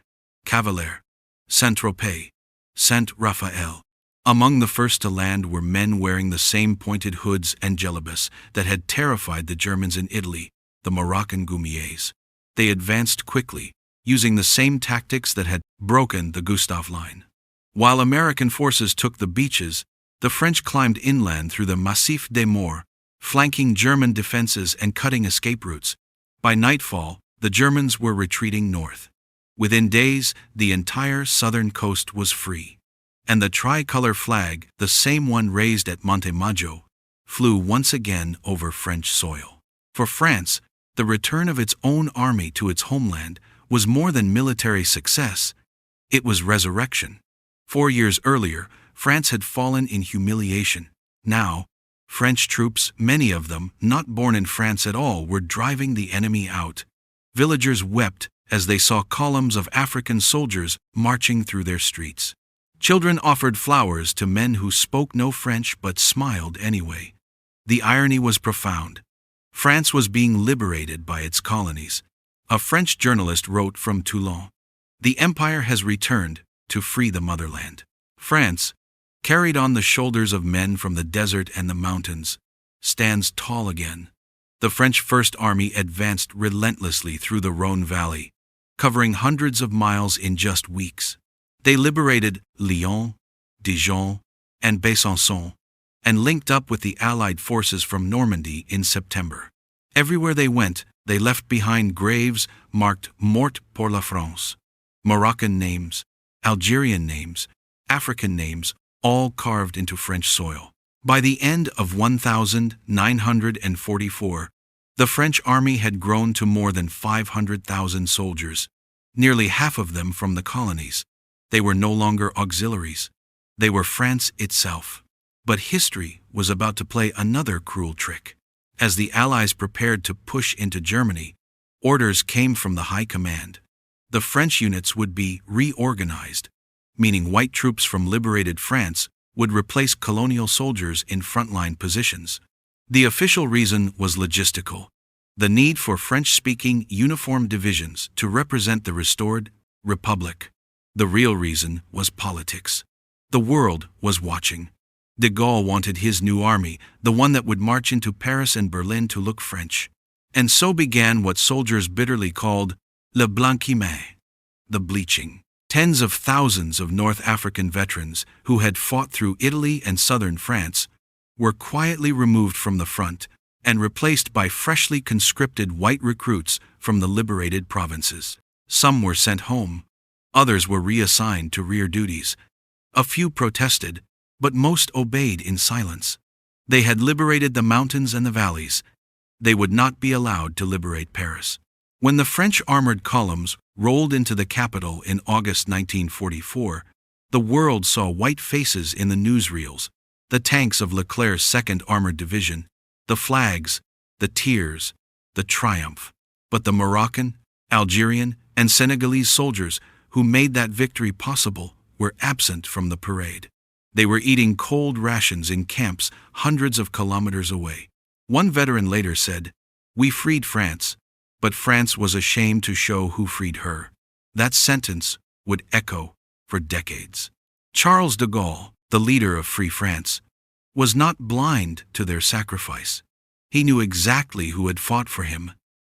Cavalaire, Saint-Tropez, Saint-Raphael. Among the first to land were men wearing the same pointed hoods and djellabas that had terrified the Germans in Italy, the Moroccan Goumiers. They advanced quickly, using the same tactics that had broken the Gustav line. While American forces took the beaches, the French climbed inland through the Massif des Morts, flanking German defenses and cutting escape routes. By nightfall, the Germans were retreating north. Within days, the entire southern coast was free. And the tricolor flag, the same one raised at Monte Maggio, flew once again over French soil. For France, the return of its own army to its homeland was more than military success, it was resurrection. 4 years earlier, France had fallen in humiliation. Now, French troops, many of them not born in France at all, were driving the enemy out. Villagers wept as they saw columns of African soldiers marching through their streets. Children offered flowers to men who spoke no French but smiled anyway. The irony was profound. France was being liberated by its colonies. A French journalist wrote from Toulon, "The empire has returned to free the motherland." France, carried on the shoulders of men from the desert and the mountains, stands tall again. The French First Army advanced relentlessly through the Rhône Valley, covering hundreds of miles in just weeks. They liberated Lyon, Dijon, and Besançon, and linked up with the Allied forces from Normandy in September. Everywhere they went, they left behind graves marked Mort pour la France. Moroccan names, Algerian names, African names, all carved into French soil. By the end of 1944, the French army had grown to more than 500,000 soldiers, nearly half of them from the colonies. They were no longer auxiliaries. They were France itself. But history was about to play another cruel trick. As the Allies prepared to push into Germany, orders came from the High Command. The French units would be reorganized, meaning white troops from liberated France would replace colonial soldiers in frontline positions. The official reason was logistical: the need for French-speaking uniformed divisions to represent the restored Republic. The real reason was politics. The world was watching. De Gaulle wanted his new army, the one that would march into Paris and Berlin, to look French. And so began what soldiers bitterly called le blanchiment, the bleaching. Tens of thousands of North African veterans who had fought through Italy and southern France were quietly removed from the front and replaced by freshly conscripted white recruits from the liberated provinces. Some were sent home. Others were reassigned to rear duties. A few protested, but most obeyed in silence. They had liberated the mountains and the valleys. They would not be allowed to liberate Paris. When the French armored columns rolled into the capital in August 1944, the world saw white faces in the newsreels, the tanks of Leclerc's 2nd Armored Division, the flags, the tears, the triumph. But the Moroccan, Algerian, and Senegalese soldiers who made that victory possible were absent from the parade. They were eating cold rations in camps hundreds of kilometers away. One veteran later said, "We freed France, but France was ashamed to show who freed her." That sentence would echo for decades. Charles de Gaulle, the leader of Free France, was not blind to their sacrifice. He knew exactly who had fought for him,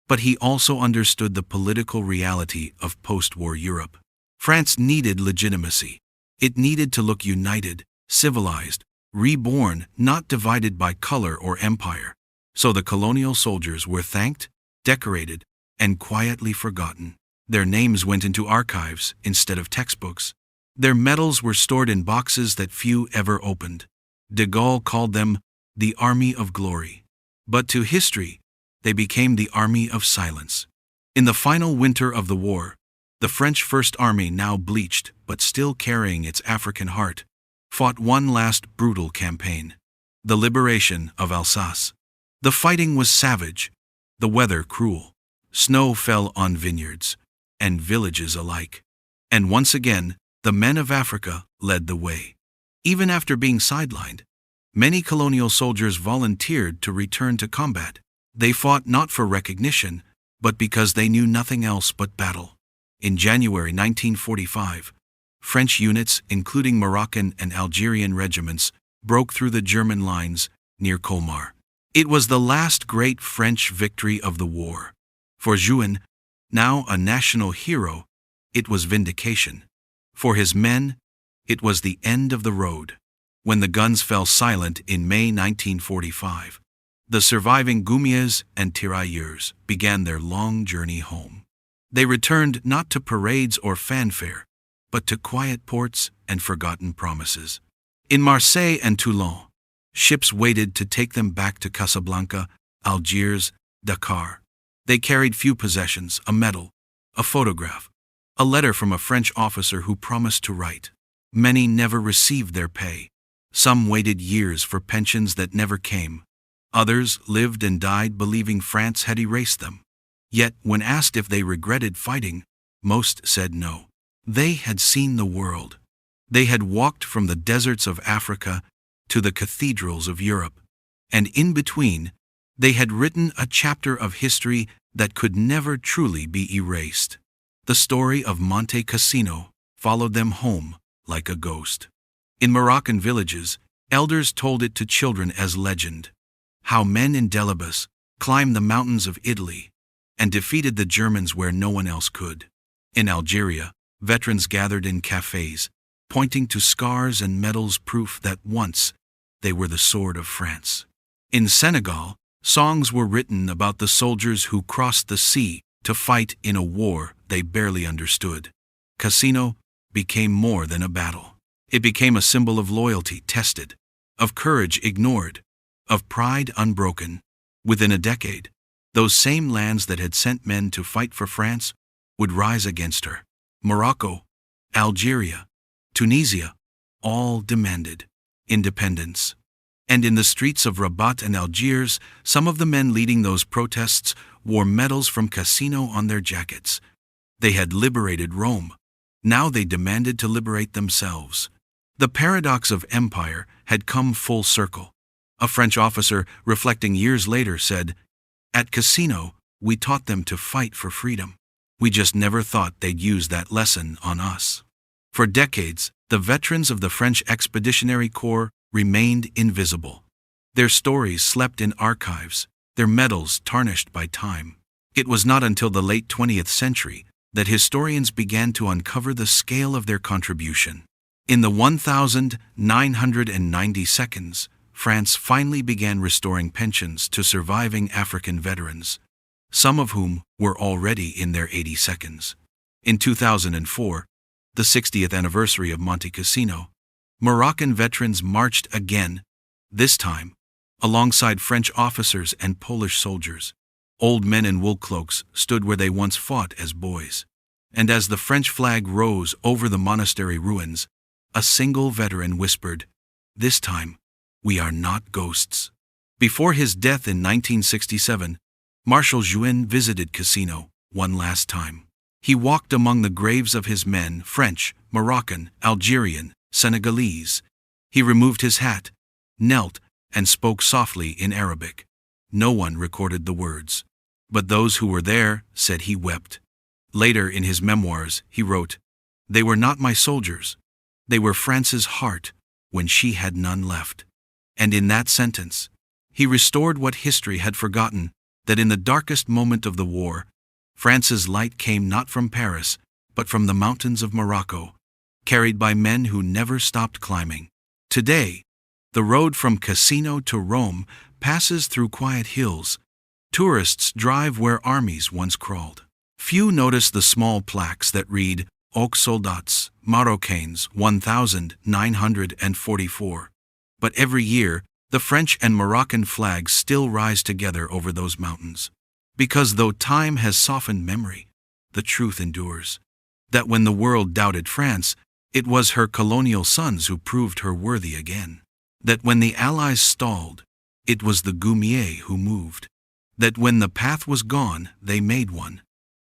but he also understood the political reality of post-war Europe. France needed legitimacy. It needed to look united, civilized, reborn, not divided by color or empire. So the colonial soldiers were thanked, decorated, and quietly forgotten. Their names went into archives instead of textbooks. Their medals were stored in boxes that few ever opened. De Gaulle called them the Army of Glory. But to history, they became the Army of Silence. In the final winter of the war, the French First Army, now bleached but still carrying its African heart, fought one last brutal campaign: the liberation of Alsace. The fighting was savage, the weather cruel. Snow fell on vineyards and villages alike. And once again, the men of Africa led the way. Even after being sidelined, many colonial soldiers volunteered to return to combat. They fought not for recognition, but because they knew nothing else but battle. In January 1945, French units, including Moroccan and Algerian regiments, broke through the German lines near Colmar. It was the last great French victory of the war. For Juin, now a national hero, it was vindication. For his men, it was the end of the road. When the guns fell silent in May 1945, the surviving Goumiers and tirailleurs began their long journey home. They returned not to parades or fanfare, but to quiet ports and forgotten promises. In Marseille and Toulon, ships waited to take them back to Casablanca, Algiers, Dakar. They carried few possessions: a medal, a photograph, a letter from a French officer who promised to write. Many never received their pay. Some waited years for pensions that never came. Others lived and died believing France had erased them. Yet, when asked if they regretted fighting, most said no. They had seen the world. They had walked from the deserts of Africa to the cathedrals of Europe, and in between, they had written a chapter of history that could never truly be erased. The story of Monte Cassino followed them home like a ghost. In Moroccan villages, elders told it to children as legend. How men in Delibes climbed the mountains of Italy and defeated the Germans where no one else could. In Algeria, veterans gathered in cafes, pointing to scars and medals, proof that once they were the sword of France. In Senegal, songs were written about the soldiers who crossed the sea to fight in a war they barely understood. Cassino became more than a battle. It became a symbol of loyalty tested, of courage ignored, of pride unbroken. Within a decade, those same lands that had sent men to fight for France would rise against her. Morocco, Algeria, Tunisia, all demanded independence. And in the streets of Rabat and Algiers, some of the men leading those protests wore medals from Cassino on their jackets. They had liberated Rome. Now they demanded to liberate themselves. The paradox of empire had come full circle. A French officer, reflecting years later, said, "At Cassino, we taught them to fight for freedom. We just never thought they'd use that lesson on us." For decades, the veterans of the French Expeditionary Corps remained invisible. Their stories slept in archives, their medals tarnished by time. It was not until the late 20th century that historians began to uncover the scale of their contribution. In the 1990 seconds, France finally began restoring pensions to surviving African veterans, some of whom were already in their 80 seconds. In 2004, the 60th anniversary of Monte Cassino, Moroccan veterans marched again, this time alongside French officers and Polish soldiers. Old men in wool cloaks stood where they once fought as boys. And as the French flag rose over the monastery ruins, a single veteran whispered, "This time, we are not ghosts." Before his death in 1967, Marshal Juin visited Cassino one last time. He walked among the graves of his men, French, Moroccan, Algerian, Senegalese. He removed his hat, knelt, and spoke softly in Arabic. No one recorded the words, but those who were there said he wept. Later in his memoirs, he wrote, "They were not my soldiers. They were France's heart when she had none left." And in that sentence, he restored what history had forgotten, that in the darkest moment of the war, France's light came not from Paris, but from the mountains of Morocco, carried by men who never stopped climbing. Today, the road from Cassino to Rome passes through quiet hills. Tourists drive where armies once crawled. Few notice the small plaques that read, "Awoke Soldats, Marocains 1944. But every year, the French and Moroccan flags still rise together over those mountains. Because though time has softened memory, the truth endures. That when the world doubted France, it was her colonial sons who proved her worthy again. That when the Allies stalled, it was the Goumiers who moved. That when the path was gone, they made one.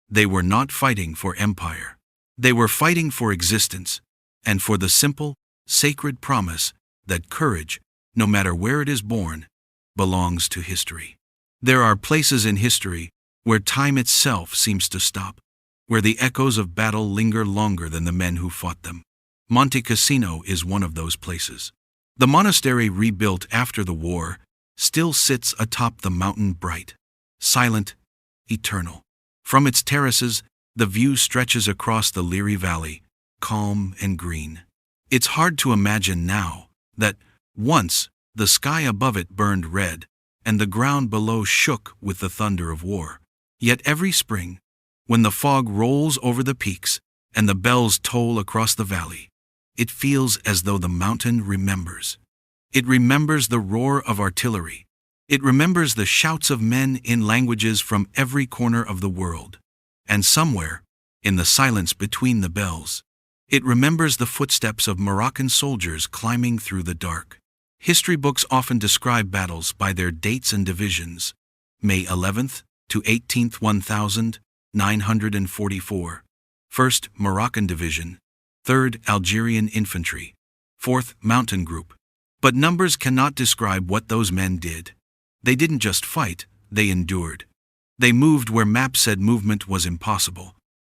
They were not fighting for empire. They were fighting for existence, and for the simple, sacred promise that courage, no matter where it is born, belongs to history. There are places in history where time itself seems to stop, where the echoes of battle linger longer than the men who fought them. Monte Cassino is one of those places. The monastery, rebuilt after the war, still sits atop the mountain, bright, silent, eternal. From its terraces, the view stretches across the Liri Valley, calm and green. It's hard to imagine now that, once, the sky above it burned red, and the ground below shook with the thunder of war. Yet every spring, when the fog rolls over the peaks and the bells toll across the valley, it feels as though the mountain remembers. It remembers the roar of artillery. It remembers the shouts of men in languages from every corner of the world. And somewhere, in the silence between the bells, it remembers the footsteps of Moroccan soldiers climbing through the dark. History books often describe battles by their dates and divisions. May 11th to 18th 1944. 1st Moroccan Division. 3rd Algerian Infantry. 4th Mountain Group. But numbers cannot describe what those men did. They didn't just fight, they endured. They moved where maps said movement was impossible.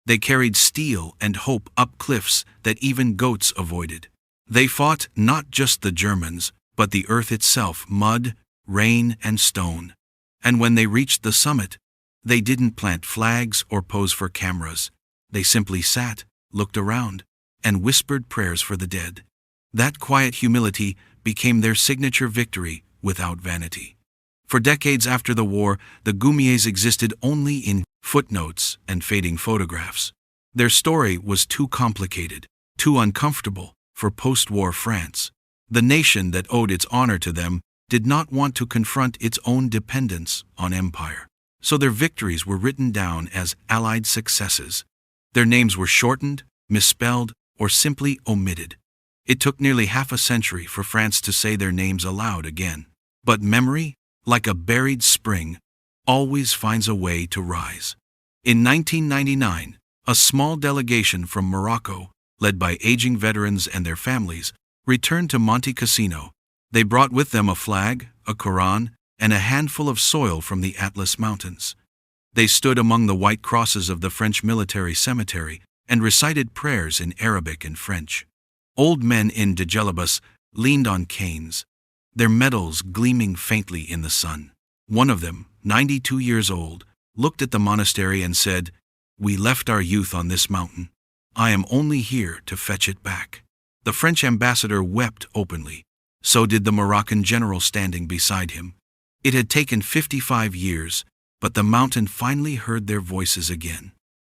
They carried steel and hope up cliffs that even goats avoided. They fought not just the Germans, but the earth itself, mud, rain, and stone. And when they reached the summit, they didn't plant flags or pose for cameras. They simply sat, looked around, and whispered prayers for the dead. That quiet humility became their signature victory without vanity. For decades after the war, the Goumiers existed only in footnotes and fading photographs. Their story was too complicated, too uncomfortable for post-war France. The nation that owed its honor to them did not want to confront its own dependence on empire. So their victories were written down as Allied successes. Their names were shortened, misspelled, or simply omitted. It took nearly half a century for France to say their names aloud again. But memory, like a buried spring, always finds a way to rise. In 1999, a small delegation from Morocco, led by aging veterans and their families, returned to Monte Cassino. They brought with them a flag, a Quran, and a handful of soil from the Atlas Mountains. They stood among the white crosses of the French military cemetery and recited prayers in Arabic and French. Old men in djellabas leaned on canes, their medals gleaming faintly in the sun. One of them, 92 years old, looked at the monastery and said, "We left our youth on this mountain. I am only here to fetch it back." The French ambassador wept openly. So did the Moroccan general standing beside him. It had taken 55 years, but the mountain finally heard their voices again.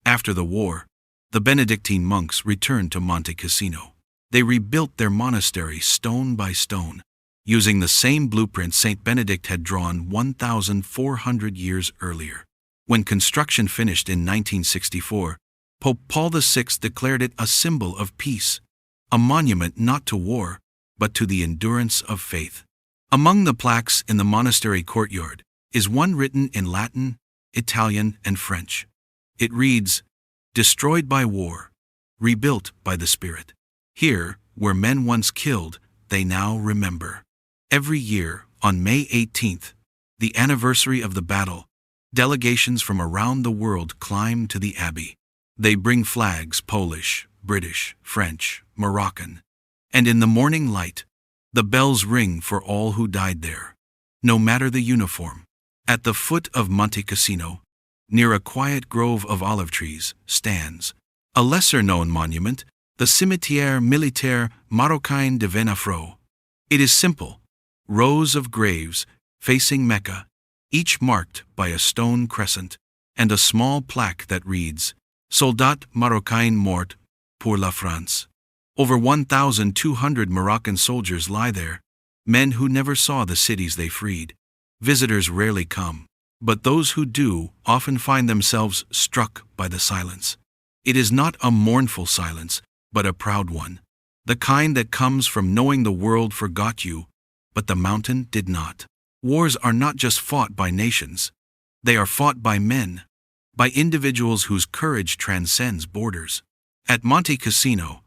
After the war, the Benedictine monks returned to Monte Cassino. They rebuilt their monastery stone by stone, using the same blueprint Saint Benedict had drawn 1,400 years earlier. When construction finished in 1964, Pope Paul VI declared it a symbol of peace, a monument not to war, but to the endurance of faith. Among the plaques in the monastery courtyard is one written in Latin, Italian, and French. It reads, "Destroyed by war, rebuilt by the Spirit. Here, where men once killed, they now remember." Every year, on May 18th, the anniversary of the battle, delegations from around the world climb to the abbey. They bring flags, Polish, British, French, Moroccan. And in the morning light, the bells ring for all who died there, no matter the uniform. At the foot of Monte Cassino, near a quiet grove of olive trees, stands a lesser-known monument, the Cimetière Militaire Marocain de Venafro. It is simple, rows of graves facing Mecca, each marked by a stone crescent, and a small plaque that reads, "Soldat Marocain mort pour la France." Over 1,200 Moroccan soldiers lie there, men who never saw the cities they freed. Visitors rarely come, but those who do often find themselves struck by the silence. It is not a mournful silence, but a proud one, the kind that comes from knowing the world forgot you, but the mountain did not. Wars are not just fought by nations, they are fought by men, by individuals whose courage transcends borders. At Monte Cassino,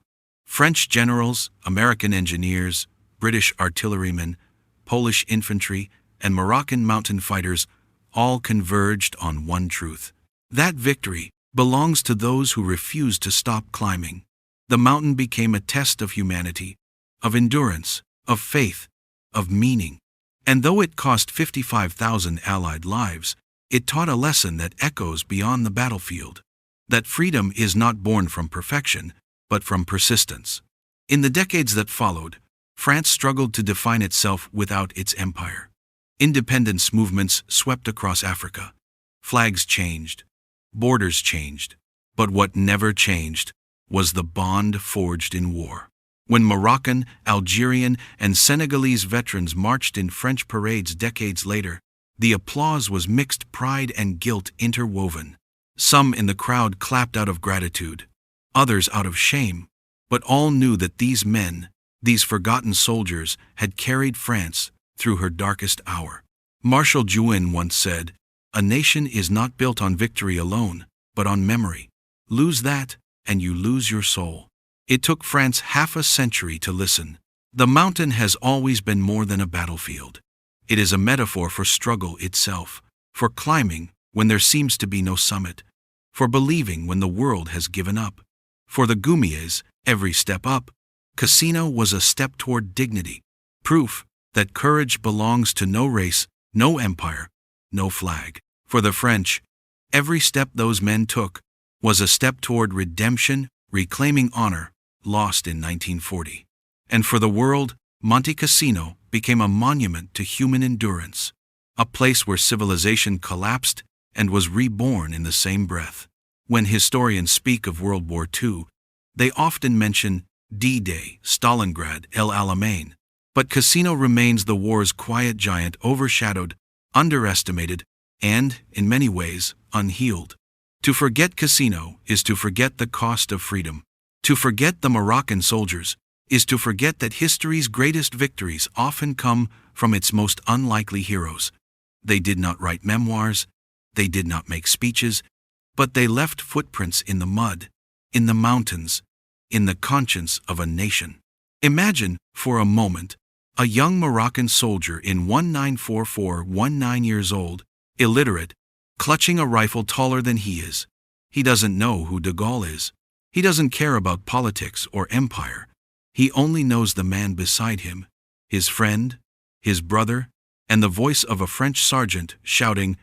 French generals, American engineers, British artillerymen, Polish infantry, and Moroccan mountain fighters all converged on one truth. That victory belongs to those who refuse to stop climbing. The mountain became a test of humanity, of endurance, of faith, of meaning. And though it cost 55,000 Allied lives, it taught a lesson that echoes beyond the battlefield. That freedom is not born from perfection, but from persistence. In the decades that followed, France struggled to define itself without its empire. Independence movements swept across Africa. Flags changed. Borders changed. But what never changed was the bond forged in war. When Moroccan, Algerian, and Senegalese veterans marched in French parades decades later, the applause was mixed pride and guilt interwoven. Some in the crowd clapped out of gratitude, others out of shame, but all knew that these men, these forgotten soldiers, had carried France through her darkest hour. Marshal Juin once said, "A nation is not built on victory alone, but on memory. Lose that, and you lose your soul." It took France half a century to listen. The mountain has always been more than a battlefield. It is a metaphor for struggle itself, for climbing when there seems to be no summit, for believing when the world has given up. For the Goumiers, every step up, Cassino was a step toward dignity, proof that courage belongs to no race, no empire, no flag. For the French, every step those men took was a step toward redemption, reclaiming honor lost in 1940. And for the world, Monte Cassino became a monument to human endurance, a place where civilization collapsed and was reborn in the same breath. When historians speak of World War II, they often mention D-Day, Stalingrad, El Alamein. But Cassino remains the war's quiet giant, overshadowed, underestimated, and, in many ways, unhealed. To forget Cassino is to forget the cost of freedom. To forget the Moroccan soldiers is to forget that history's greatest victories often come from its most unlikely heroes. They did not write memoirs, they did not make speeches, but they left footprints in the mud, in the mountains, in the conscience of a nation. Imagine, for a moment, a young Moroccan soldier in 1944, 19 years old, illiterate, clutching a rifle taller than he is. He doesn't know who de Gaulle is. He doesn't care about politics or empire. He only knows the man beside him, his friend, his brother, and the voice of a French sergeant shouting,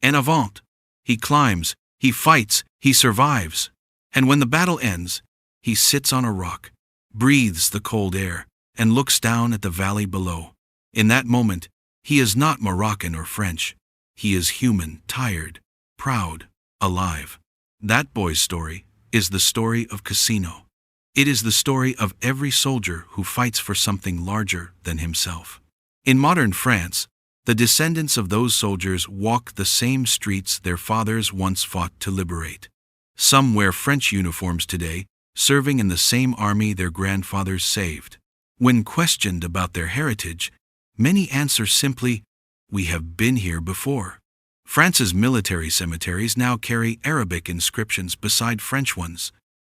"En avant!" He climbs, he fights, he survives. And when the battle ends, he sits on a rock, breathes the cold air, and looks down at the valley below. In that moment, he is not Moroccan or French. He is human, tired, proud, alive. That boy's story is the story of Cassino. It is the story of every soldier who fights for something larger than himself. In modern France, the descendants of those soldiers walk the same streets their fathers once fought to liberate. Some wear French uniforms today, serving in the same army their grandfathers saved. When questioned about their heritage, many answer simply, "We have been here before." France's military cemeteries now carry Arabic inscriptions beside French ones.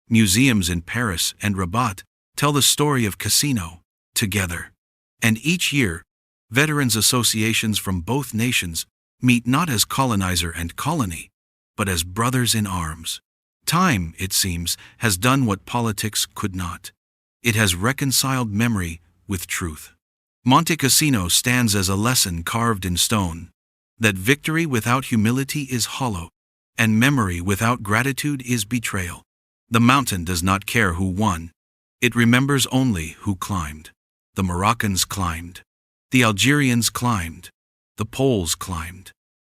Museums in Paris and Rabat tell the story of Cassino, together. And each year, veterans associations from both nations meet not as colonizer and colony, but as brothers in arms. Time, it seems, has done what politics could not. It has reconciled memory with truth. Monte Cassino stands as a lesson carved in stone, that victory without humility is hollow, and memory without gratitude is betrayal. The mountain does not care who won. It remembers only who climbed. The Moroccans climbed. The Algerians climbed. The Poles climbed.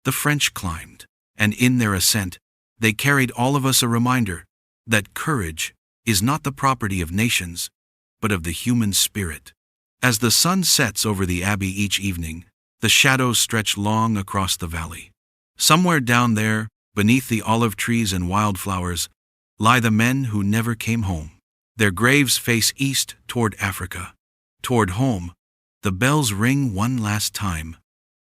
The French climbed. And in their ascent, they carried all of us a reminder that courage is not the property of nations, but of the human spirit. As the sun sets over the abbey each evening, the shadows stretch long across the valley. Somewhere down there, beneath the olive trees and wildflowers, lie the men who never came home. Their graves face east toward Africa. Toward home, the bells ring one last time,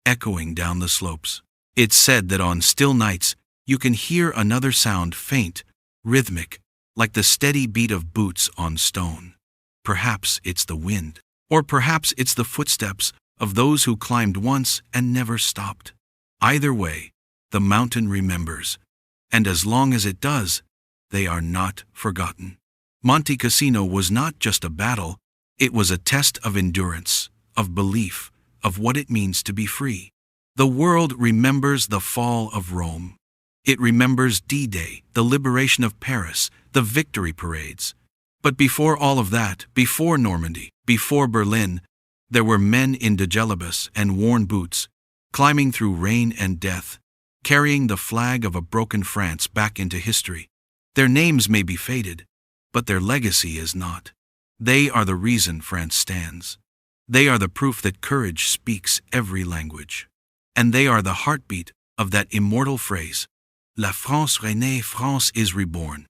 echoing down the slopes. It's said that on still nights, you can hear another sound, faint, rhythmic, like the steady beat of boots on stone. Perhaps it's the wind, or perhaps it's the footsteps of those who climbed once and never stopped. Either way, the mountain remembers, and as long as it does, they are not forgotten. Monte Cassino was not just a battle, it was a test of endurance, of belief, of what it means to be free. The world remembers the fall of Rome. It remembers D-Day, the liberation of Paris, the victory parades. But before all of that, before Normandy, before Berlin, there were men in djellabas and worn boots, climbing through rain and death, carrying the flag of a broken France back into history. Their names may be faded, but their legacy is not. They are the reason France stands. They are the proof that courage speaks every language. And they are the heartbeat of that immortal phrase, La France renaît, France is reborn.